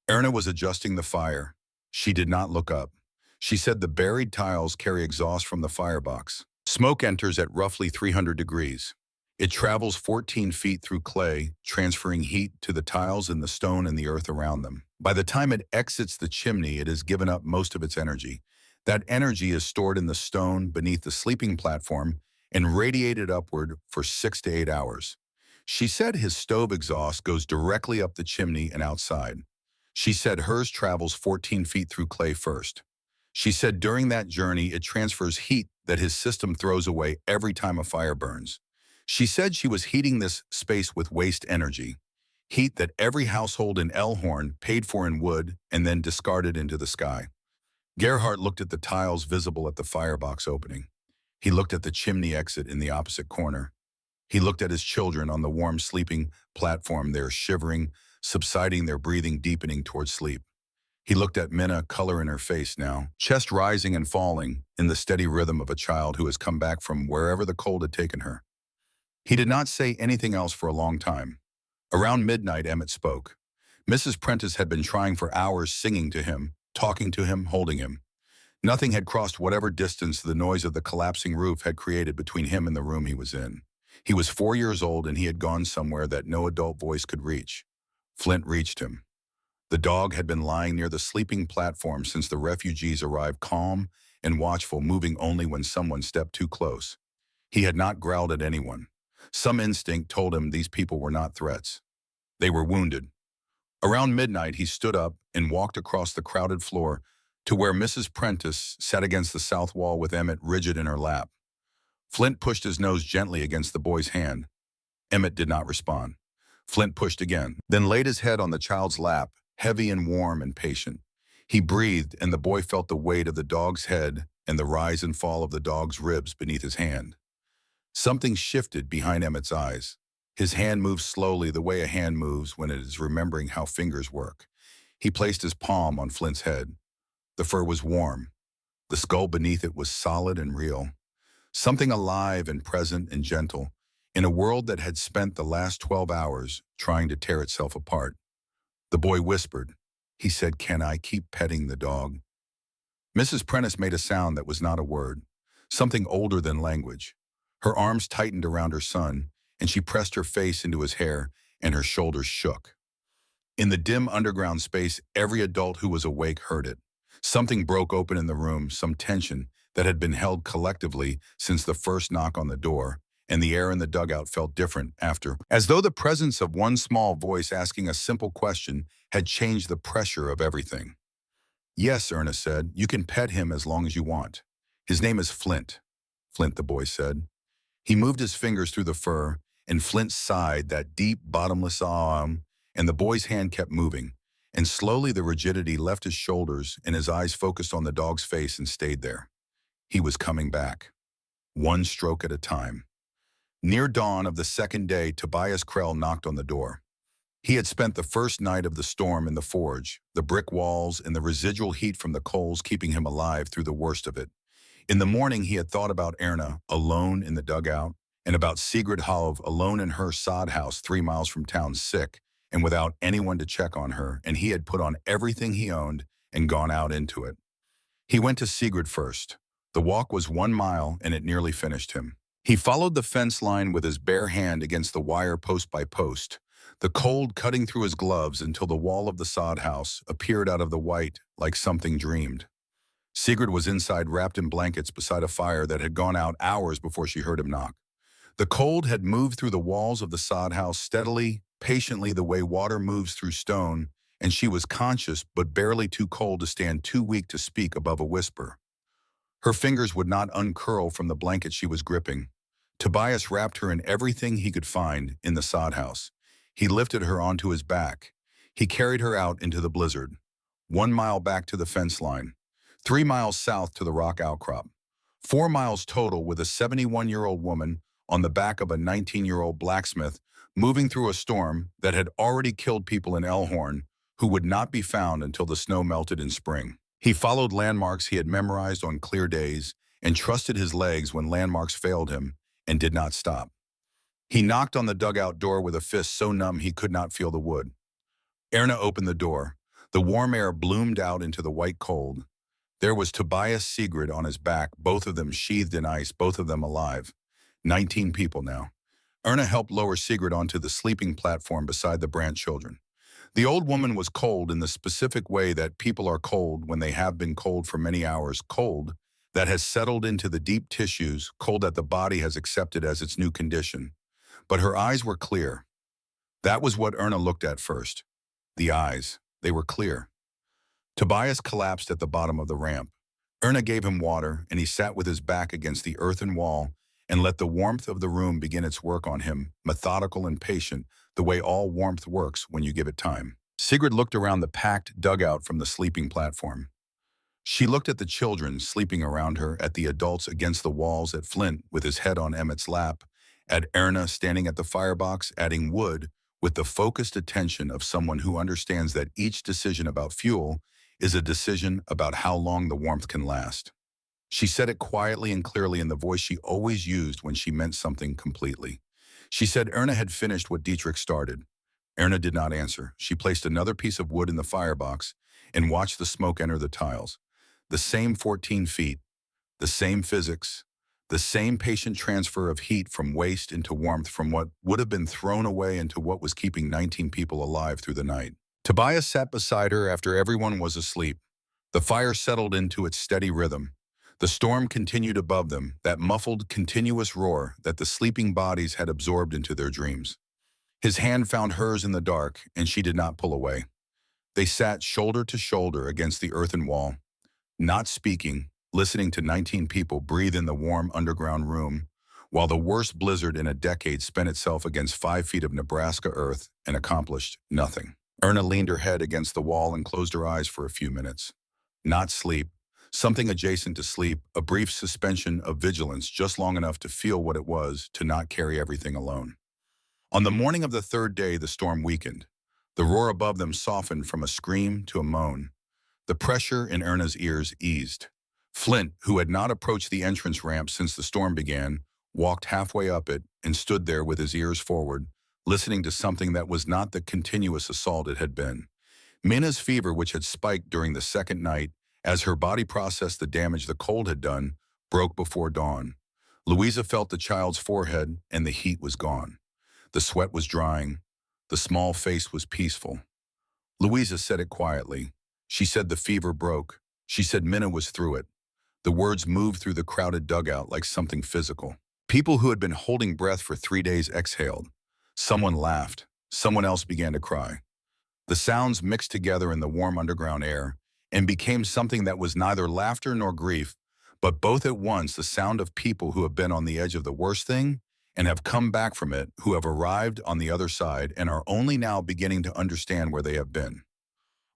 Erna was adjusting the fire. She did not look up. She said the buried tiles carry exhaust from the firebox. Smoke enters at roughly 300 degrees. It travels 14 feet through clay, transferring heat to the tiles and the stone and the earth around them. By the time it exits the chimney, it has given up most of its energy. That energy is stored in the stone beneath the sleeping platform and radiated upward for 6 to 8 hours. She said his stove exhaust goes directly up the chimney and outside. She said hers travels 14 feet through clay first. She said during that journey, it transfers heat that his system throws away every time a fire burns. She said she was heating this space with waste energy, heat that every household in Elkhorn paid for in wood and then discarded into the sky. Gerhardt looked at the tiles visible at the firebox opening. He looked at the chimney exit in the opposite corner. He looked at his children on the warm sleeping platform there, shivering, subsiding, their breathing deepening towards sleep. He looked at Minna, color in her face now, chest rising and falling in the steady rhythm of a child who has come back from wherever the cold had taken her. He did not say anything else for a long time. Around midnight, Emmett spoke. Mrs. Prentice had been trying for hours, singing to him, talking to him, holding him. Nothing had crossed whatever distance the noise of the collapsing roof had created between him and the room he was in. He was 4 years old and he had gone somewhere that no adult voice could reach. Flint reached him. The dog had been lying near the sleeping platform since the refugees arrived, calm and watchful, moving only when someone stepped too close. He had not growled at anyone. Some instinct told him these people were not threats. They were wounded. Around midnight, he stood up and walked across the crowded floor to where Mrs. Prentice sat against the south wall with Emmett rigid in her lap. Flint pushed his nose gently against the boy's hand. Emmett did not respond. Flint pushed again, then laid his head on the child's lap, heavy and warm and patient. He breathed, and the boy felt the weight of the dog's head and the rise and fall of the dog's ribs beneath his hand. Something shifted behind Emmett's eyes. His hand moved slowly, the way a hand moves when it is remembering how fingers work. He placed his palm on Flint's head. The fur was warm. The skull beneath it was solid and real. Something alive and present and gentle, in a world that had spent the last 12 hours trying to tear itself apart. The boy whispered. He said, "Can I keep petting the dog?" Mrs. Prentice made a sound that was not a word, something older than language. Her arms tightened around her son, and she pressed her face into his hair, and her shoulders shook. In the dim underground space, every adult who was awake heard it. Something broke open in the room, some tension that had been held collectively since the first knock on the door, and the air in the dugout felt different after, as though the presence of one small voice asking a simple question had changed the pressure of everything. "Yes," Ernest said, "you can pet him as long as you want. His name is Flint," Flint the boy said. He moved his fingers through the fur, and Flint sighed that deep, bottomless and the boy's hand kept moving, and slowly the rigidity left his shoulders and his eyes focused on the dog's face and stayed there. He was coming back, one stroke at a time. Near dawn of the second day, Tobias Krell knocked on the door. He had spent the first night of the storm in the forge, the brick walls and the residual heat from the coals keeping him alive through the worst of it. In the morning, he had thought about Erna, alone in the dugout, and about Sigrid Halv, alone in her sod house 3 miles from town, sick, and without anyone to check on her, and he had put on everything he owned and gone out into it. He went to Sigrid first. The walk was 1 mile, and it nearly finished him. He followed the fence line with his bare hand against the wire post by post, the cold cutting through his gloves until the wall of the sod house appeared out of the white like something dreamed. Sigrid was inside wrapped in blankets beside a fire that had gone out hours before she heard him knock. The cold had moved through the walls of the sod house steadily, patiently the way water moves through stone, and she was conscious but barely too cold to stand, too weak to speak above a whisper. Her fingers would not uncurl from the blanket she was gripping. Tobias wrapped her in everything he could find in the sod house. He lifted her onto his back. He carried her out into the blizzard. 1 mile back to the fence line. 3 miles south to the rock outcrop. 4 miles total with a 71-year-old woman on the back of a 19-year-old blacksmith moving through a storm that had already killed people in Elhorn who would not be found until the snow melted in spring. He followed landmarks he had memorized on clear days and trusted his legs when landmarks failed him and did not stop. He knocked on the dugout door with a fist so numb he could not feel the wood. Erna opened the door. The warm air bloomed out into the white cold. There was Tobias Sigrid on his back, both of them sheathed in ice, both of them alive. 19 people now. Erna helped lower Sigrid onto the sleeping platform beside the Brandt children. The old woman was cold in the specific way that people are cold when they have been cold for many hours, cold that has settled into the deep tissues, cold that the body has accepted as its new condition. But her eyes were clear. That was what Erna looked at first. The eyes. They were clear. Tobias collapsed at the bottom of the ramp. Erna gave him water, and he sat with his back against the earthen wall and let the warmth of the room begin its work on him, methodical and patient, the way all warmth works when you give it time. Sigrid looked around the packed dugout from the sleeping platform. She looked at the children sleeping around her, at the adults against the walls, at Flint with his head on Emmett's lap, at Erna standing at the firebox adding wood with the focused attention of someone who understands that each decision about fuel is a decision about how long the warmth can last. She said it quietly and clearly in the voice she always used when she meant something completely. She said Erna had finished what Dietrich started. Erna did not answer. She placed another piece of wood in the firebox and watched the smoke enter the tiles. The same 14 feet, the same physics, the same patient transfer of heat from waste into warmth, from what would have been thrown away into what was keeping 19 people alive through the night. Tobias sat beside her after everyone was asleep. The fire settled into its steady rhythm. The storm continued above them, that muffled, continuous roar that the sleeping bodies had absorbed into their dreams. His hand found hers in the dark, and she did not pull away. They sat shoulder to shoulder against the earthen wall, not speaking, listening to 19 people breathe in the warm underground room, while the worst blizzard in a decade spent itself against 5 feet of Nebraska earth and accomplished nothing. Erna leaned her head against the wall and closed her eyes for a few minutes. Not sleep. Something adjacent to sleep, a brief suspension of vigilance just long enough to feel what it was to not carry everything alone. On the morning of the third day, the storm weakened. The roar above them softened from a scream to a moan. The pressure in Erna's ears eased. Flint, who had not approached the entrance ramp since the storm began, walked halfway up it and stood there with his ears forward, listening to something that was not the continuous assault it had been. Minna's fever, which had spiked during the second night, as her body processed the damage the cold had done, broke before dawn. Louisa felt the child's forehead, and the heat was gone. The sweat was drying. The small face was peaceful. Louisa said it quietly. She said the fever broke. She said Minna was through it. The words moved through the crowded dugout like something physical. People who had been holding breath for 3 days exhaled. Someone laughed. Someone else began to cry. The sounds mixed together in the warm underground air and became something that was neither laughter nor grief, but both at once the sound of people who have been on the edge of the worst thing and have come back from it, who have arrived on the other side and are only now beginning to understand where they have been.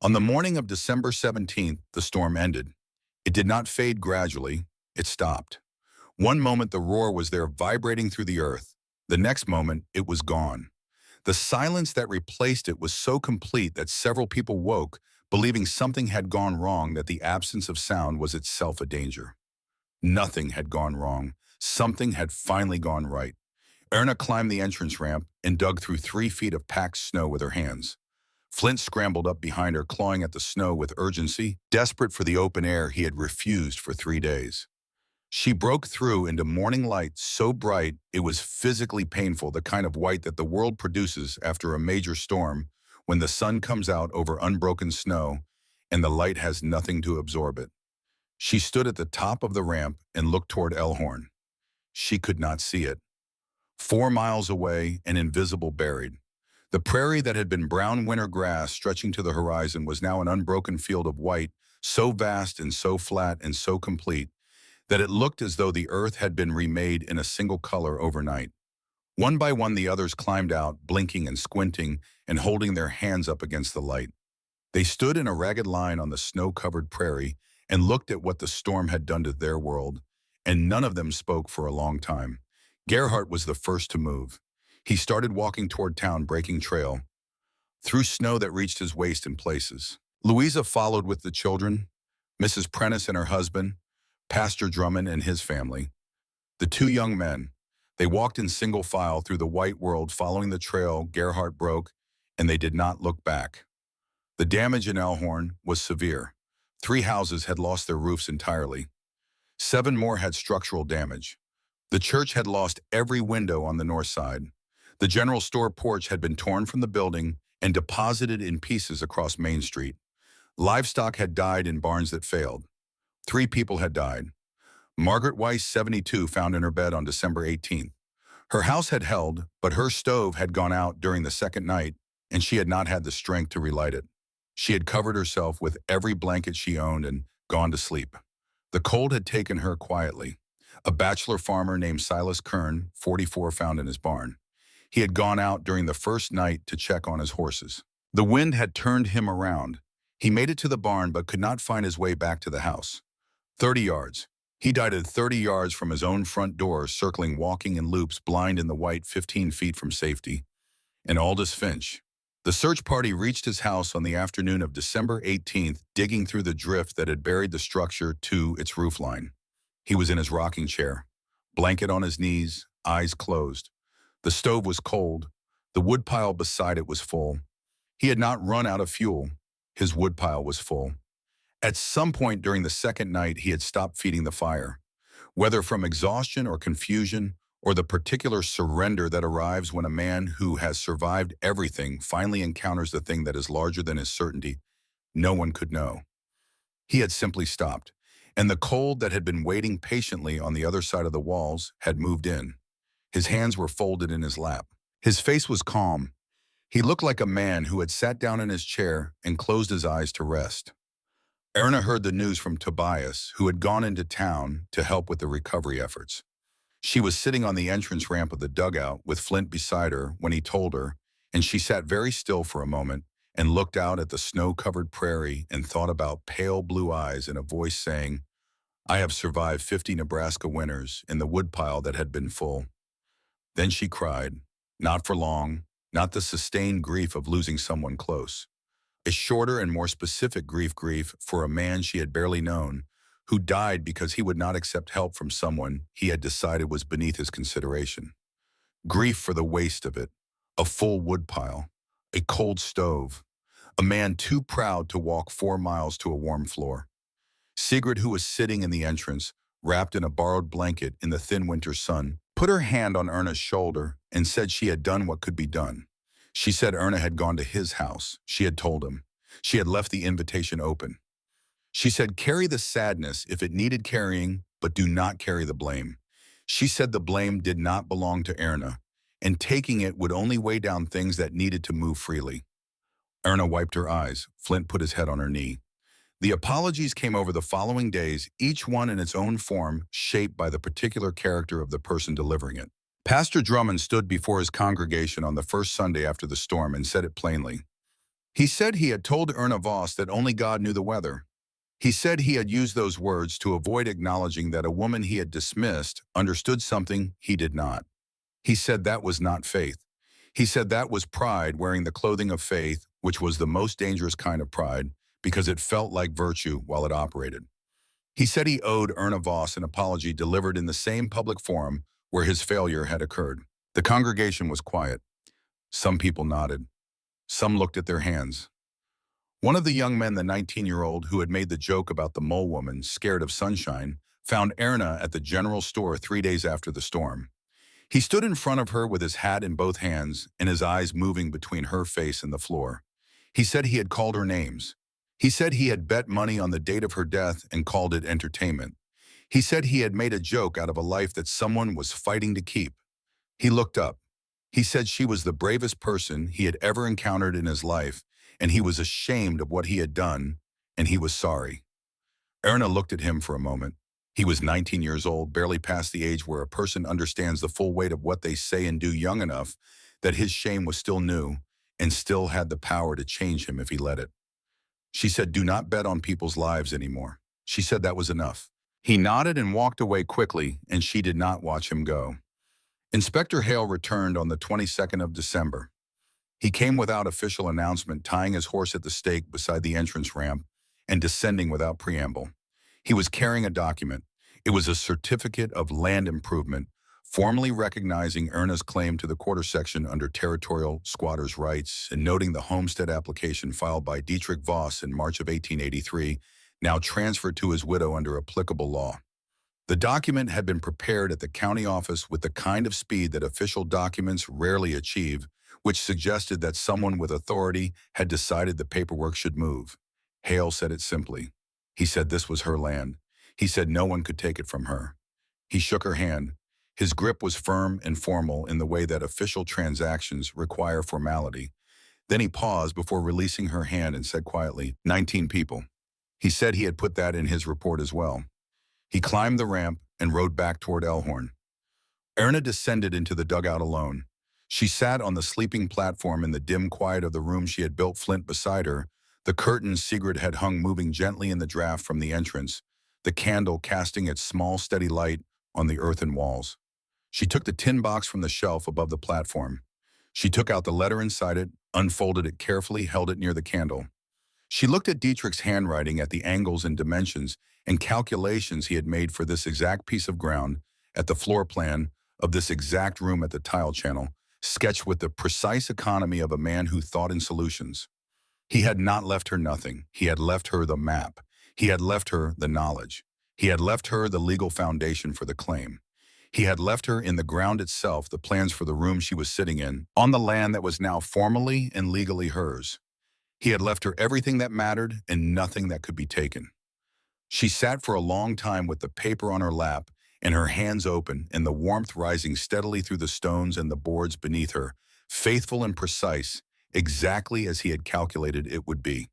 On the morning of December 17th, the storm ended. It did not fade gradually, it stopped. One moment the roar was there vibrating through the earth. The next moment, it was gone. The silence that replaced it was so complete that several people woke, believing something had gone wrong, that the absence of sound was itself a danger. Nothing had gone wrong. Something had finally gone right. Erna climbed the entrance ramp and dug through 3 feet of packed snow with her hands. Flint scrambled up behind her, clawing at the snow with urgency, desperate for the open air he had refused for 3 days. She broke through into morning light so bright it was physically painful, the kind of white that the world produces after a major storm when the sun comes out over unbroken snow and the light has nothing to absorb it. She stood at the top of the ramp and looked toward Elhorn. She could not see it. 4 miles away and invisible, buried. The prairie that had been brown winter grass stretching to the horizon was now an unbroken field of white, so vast and so flat and so complete that it looked as though the earth had been remade in a single color overnight. One by one the others climbed out, blinking and squinting and holding their hands up against the light. They stood in a ragged line on the snow-covered prairie and looked at what the storm had done to their world, and none of them spoke for a long time. Gerhardt was the first to move. He started walking toward town, breaking trail, through snow that reached his waist in places. Louisa followed with the children, Mrs. Prentice and her husband, Pastor Drummond and his family. The two young men, they walked in single file through the white world, following the trail Gerhardt broke, and they did not look back. The damage in Elhorn was severe. 3 houses had lost their roofs entirely. 7 more had structural damage. The church had lost every window on the north side. The general store porch had been torn from the building and deposited in pieces across Main Street. Livestock had died in barns that failed. 3 people had died. Margaret Weiss, 72, found in her bed on December 18th. Her house had held, but her stove had gone out during the second night, and she had not had the strength to relight it. She had covered herself with every blanket she owned and gone to sleep. The cold had taken her quietly. A bachelor farmer named Silas Kern, 44, found in his barn. He had gone out during the first night to check on his horses. The wind had turned him around. He made it to the barn but could not find his way back to the house. 30 yards. He died at 30 yards from his own front door, circling, walking in loops, blind in the white, 15 feet from safety. And Aldous Finch. The search party reached his house on the afternoon of December 18th, digging through the drift that had buried the structure to its roofline. He was in his rocking chair, blanket on his knees, eyes closed. The stove was cold. The woodpile beside it was full. He had not run out of fuel. His woodpile was full. At some point during the second night, he had stopped feeding the fire. Whether from exhaustion or confusion, or the particular surrender that arrives when a man who has survived everything finally encounters the thing that is larger than his certainty, no one could know. He had simply stopped, and the cold that had been waiting patiently on the other side of the walls had moved in. His hands were folded in his lap. His face was calm. He looked like a man who had sat down in his chair and closed his eyes to rest. Erna heard the news from Tobias, who had gone into town to help with the recovery efforts. She was sitting on the entrance ramp of the dugout with Flint beside her when he told her, and she sat very still for a moment and looked out at the snow-covered prairie and thought about pale blue eyes and a voice saying, "I have survived 50 Nebraska winters in the woodpile that had been full." Then she cried, not for long, not the sustained grief of losing someone close. A shorter and more specific grief for a man she had barely known, who died because he would not accept help from someone he had decided was beneath his consideration. Grief for the waste of it, a full woodpile, a cold stove, a man too proud to walk 4 miles to a warm floor. Sigrid, who was sitting in the entrance, wrapped in a borrowed blanket in the thin winter sun, put her hand on Erna's shoulder and said she had done what could be done. She said Erna had gone to his house. She had told him. She had left the invitation open. She said, carry the sadness if it needed carrying, but do not carry the blame. She said the blame did not belong to Erna, and taking it would only weigh down things that needed to move freely. Erna wiped her eyes. Flint put his head on her knee. The apologies came over the following days, each one in its own form, shaped by the particular character of the person delivering it. Pastor Drummond stood before his congregation on the first Sunday after the storm and said it plainly. He said he had told Erna Voss that only God knew the weather. He said he had used those words to avoid acknowledging that a woman he had dismissed understood something he did not. He said that was not faith. He said that was pride wearing the clothing of faith, which was the most dangerous kind of pride because it felt like virtue while it operated. He said he owed Erna Voss an apology delivered in the same public forum where his failure had occurred. The congregation was quiet. Some people nodded. Some looked at their hands. One of the young men, the 19-year-old who had made the joke about the mole woman scared of sunshine, found Erna at the general store 3 days after the storm. He stood in front of her with his hat in both hands and his eyes moving between her face and the floor. He said he had called her names. He said he had bet money on the date of her death and called it entertainment. He said he had made a joke out of a life that someone was fighting to keep. He looked up. He said she was the bravest person he had ever encountered in his life, and he was ashamed of what he had done, and he was sorry. Erna looked at him for a moment. He was 19 years old, barely past the age where a person understands the full weight of what they say and do, young enough that his shame was still new and still had the power to change him if he let it. She said, "Do not bet on people's lives anymore." She said that was enough. He nodded and walked away quickly, and she did not watch him go. Inspector Hale returned on the 22nd of December. He came without official announcement, tying his horse at the stake beside the entrance ramp and descending without preamble. He was carrying a document. It was a certificate of land improvement, formally recognizing Erna's claim to the quarter section under territorial squatters' rights and noting the homestead application filed by Dietrich Voss in March of 1883, now transferred to his widow under applicable law. The document had been prepared at the county office with the kind of speed that official documents rarely achieve, which suggested that someone with authority had decided the paperwork should move. Hale said it simply. He said this was her land. He said no one could take it from her. He shook her hand. His grip was firm and formal in the way that official transactions require formality. Then he paused before releasing her hand and said quietly, 19 people. He said he had put that in his report as well. He climbed the ramp and rode back toward Elhorn. Erna descended into the dugout alone. She sat on the sleeping platform in the dim quiet of the room she had built, Flint beside her, the curtains Sigrid had hung moving gently in the draft from the entrance, the candle casting its small, steady light on the earthen walls. She took the tin box from the shelf above the platform. She took out the letter inside it, unfolded it carefully, held it near the candle. She looked at Dietrich's handwriting, at the angles and dimensions and calculations he had made for this exact piece of ground, at the floor plan of this exact room at the tile channel, sketched with the precise economy of a man who thought in solutions. He had not left her nothing. He had left her the map. He had left her the knowledge. He had left her the legal foundation for the claim. He had left her in the ground itself the plans for the room she was sitting in, on the land that was now formally and legally hers. He had left her everything that mattered and nothing that could be taken. She sat for a long time with the paper on her lap and her hands open and the warmth rising steadily through the stones and the boards beneath her, faithful and precise, exactly as he had calculated it would be.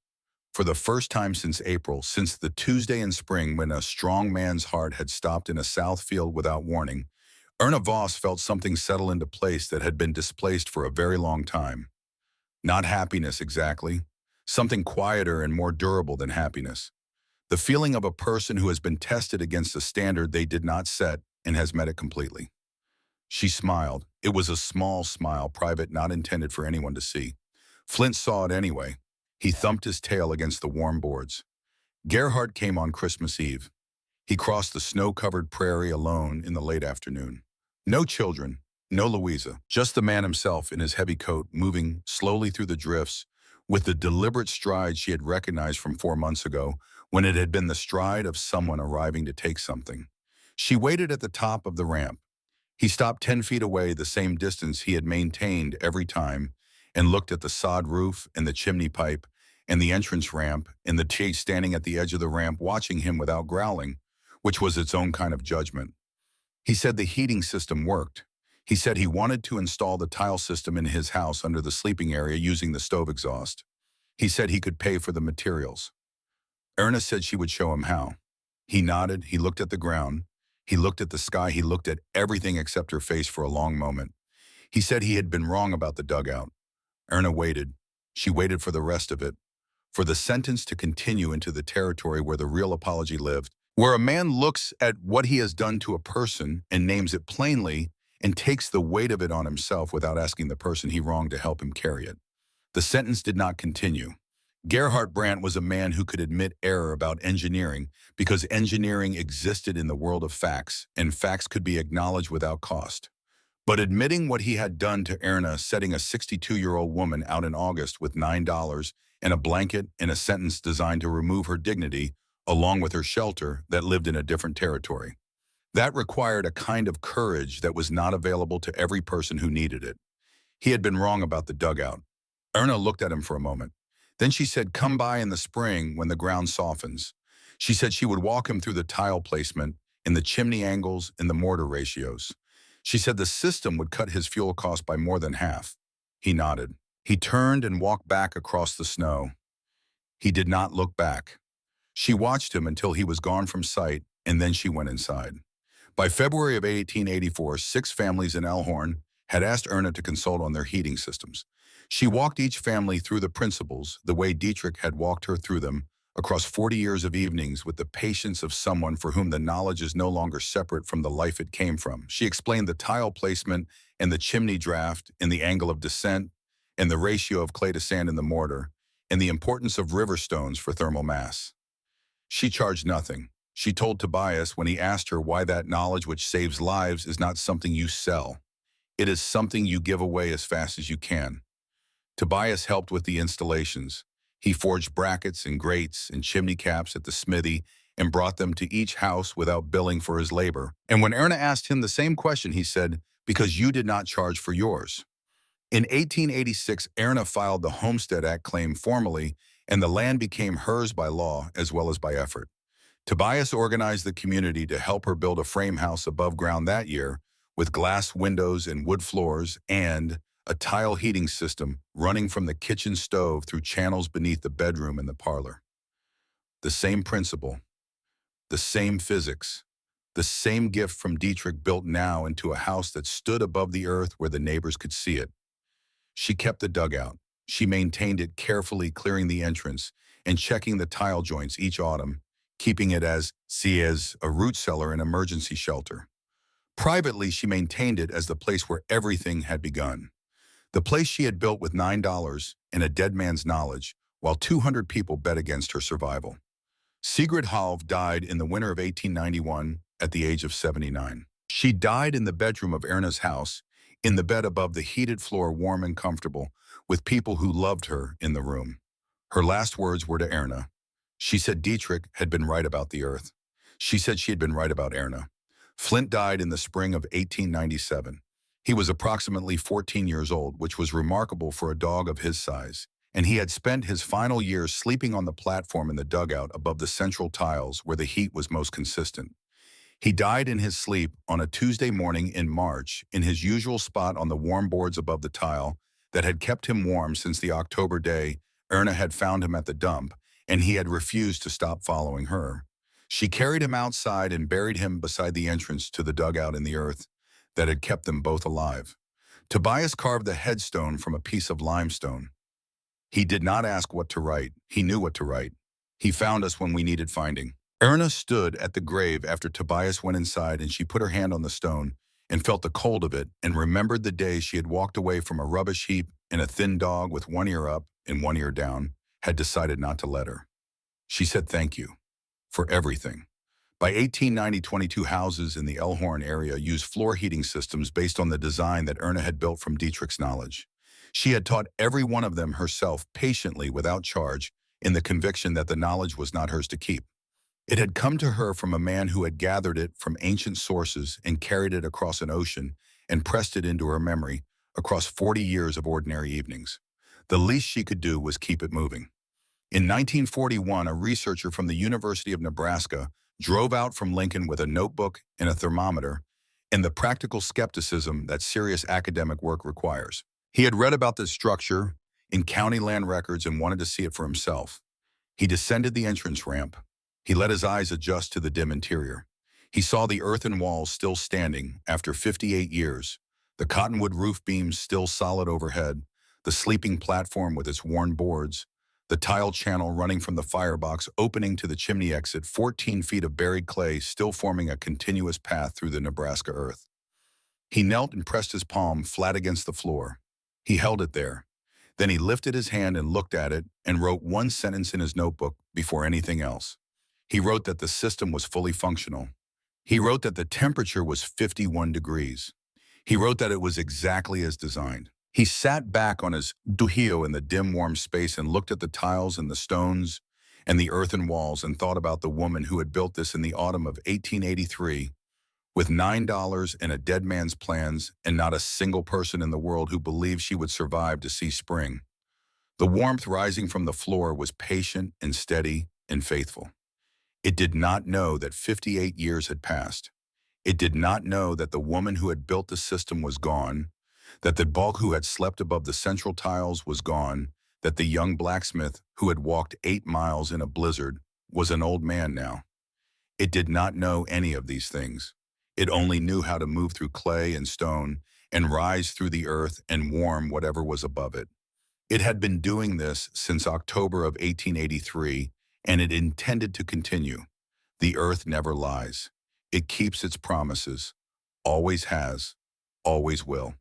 For the first time since April, since the Tuesday in spring when a strong man's heart had stopped in a south field without warning, Erna Voss felt something settle into place that had been displaced for a very long time. Not happiness exactly, something quieter and more durable than happiness. The feeling of a person who has been tested against a standard they did not set and has met it completely. She smiled. It was a small smile, private, not intended for anyone to see. Flint saw it anyway. He thumped his tail against the warm boards. Gerhardt came on Christmas Eve. He crossed the snow-covered prairie alone in the late afternoon. No children, no Louisa, just the man himself in his heavy coat moving slowly through the drifts with the deliberate stride she had recognized from 4 months ago when it had been the stride of someone arriving to take something. She waited at the top of the ramp. He stopped 10 feet away, the same distance he had maintained every time, and looked at the sod roof and the chimney pipe and the entrance ramp and the chase standing at the edge of the ramp watching him without growling, which was its own kind of judgment. He said the heating system worked. He said he wanted to install the tile system in his house under the sleeping area using the stove exhaust. He said he could pay for the materials. Erna said she would show him how. He nodded, he looked at the ground, he looked at the sky, he looked at everything except her face for a long moment. He said he had been wrong about the dugout. Erna waited. She waited for the rest of it, for the sentence to continue into the territory where the real apology lived, where a man looks at what he has done to a person and names it plainly and takes the weight of it on himself without asking the person he wronged to help him carry it. The sentence did not continue. Gerhard Brandt was a man who could admit error about engineering because engineering existed in the world of facts, and facts could be acknowledged without cost. But admitting what he had done to Erna, setting a 62-year-old woman out in August with $9 and a blanket and a sentence designed to remove her dignity, along with her shelter that lived in a different territory. That required a kind of courage that was not available to every person who needed it. He had been wrong about the dugout. Erna looked at him for a moment. Then she said, "Come by in the spring when the ground softens." She said she would walk him through the tile placement, in the chimney angles, and the mortar ratios. She said the system would cut his fuel cost by more than half. He nodded. He turned and walked back across the snow. He did not look back. She watched him until he was gone from sight, and then she went inside. By February of 1884, 6 families in Elkhorn had asked Erna to consult on their heating systems. She walked each family through the principles, the way Dietrich had walked her through them, across 40 years of evenings with the patience of someone for whom the knowledge is no longer separate from the life it came from. She explained the tile placement and the chimney draft and the angle of descent and the ratio of clay to sand in the mortar and the importance of river stones for thermal mass. She charged nothing. She told Tobias when he asked her why that knowledge which saves lives is not something you sell. It is something you give away as fast as you can. Tobias helped with the installations. He forged brackets and grates and chimney caps at the smithy and brought them to each house without billing for his labor. And when Erna asked him the same question, he said, "Because you did not charge for yours." In 1886, Erna filed the Homestead Act claim formally, and the land became hers by law as well as by effort. Tobias organized the community to help her build a frame house above ground that year with glass windows and wood floors and a tile heating system running from the kitchen stove through channels beneath the bedroom and the parlor. The same principle, the same physics, the same gift from Dietrich built now into a house that stood above the earth where the neighbors could see it. She kept the dugout. She maintained it carefully, clearing the entrance and checking the tile joints each autumn, keeping it as a root cellar and emergency shelter. Privately, she maintained it as the place where everything had begun. The place she had built with $9 and a dead man's knowledge, while 200 people bet against her survival. Sigrid Halv died in the winter of 1891 at the age of 79. She died in the bedroom of Erna's house, in the bed above the heated floor, warm and comfortable, with people who loved her in the room. Her last words were to Erna. She said Dietrich had been right about the earth. She said she had been right about Erna. Flint died in the spring of 1897. He was approximately 14 years old, which was remarkable for a dog of his size, and he had spent his final years sleeping on the platform in the dugout above the central tiles where the heat was most consistent. He died in his sleep on a Tuesday morning in March in his usual spot on the warm boards above the tile that had kept him warm since the October day Erna had found him at the dump, and he had refused to stop following her. She carried him outside and buried him beside the entrance to the dugout in the earth that had kept them both alive. Tobias carved the headstone from a piece of limestone. He did not ask what to write. He knew what to write. He found us when we needed finding. Erna stood at the grave after Tobias went inside, and she put her hand on the stone and felt the cold of it and remembered the day she had walked away from a rubbish heap and a thin dog with one ear up and one ear down had decided not to let her. She said thank you for everything. By 1890, 22 houses in the Elkhorn area used floor heating systems based on the design that Erna had built from Dietrich's knowledge. She had taught every one of them herself patiently without charge, in the conviction that the knowledge was not hers to keep. It had come to her from a man who had gathered it from ancient sources and carried it across an ocean and pressed it into her memory across 40 years of ordinary evenings. The least she could do was keep it moving. In 1941, a researcher from the University of Nebraska drove out from Lincoln with a notebook and a thermometer and the practical skepticism that serious academic work requires. He had read about this structure in county land records and wanted to see it for himself. He descended the entrance ramp. He let his eyes adjust to the dim interior. He saw the earthen walls still standing after 58 years, the cottonwood roof beams still solid overhead, the sleeping platform with its worn boards, the tile channel running from the firebox opening to the chimney exit, 14 feet of buried clay still forming a continuous path through the Nebraska earth. He knelt and pressed his palm flat against the floor. He held it there. Then he lifted his hand and looked at it and wrote one sentence in his notebook before anything else. He wrote that the system was fully functional. He wrote that the temperature was 51 degrees. He wrote that it was exactly as designed. He sat back on his dugout in the dim, warm space and looked at the tiles and the stones and the earthen walls and thought about the woman who had built this in the autumn of 1883 with $9 and a dead man's plans and not a single person in the world who believed she would survive to see spring. The warmth rising from the floor was patient and steady and faithful. It did not know that 58 years had passed. It did not know that the woman who had built the system was gone, that the bulk who had slept above the central tiles was gone, that the young blacksmith who had walked 8 miles in a blizzard was an old man now. It did not know any of these things. It only knew how to move through clay and stone and rise through the earth and warm whatever was above it. It had been doing this since October of 1883, and it intended to continue. The earth never lies. It keeps its promises, always has, always will.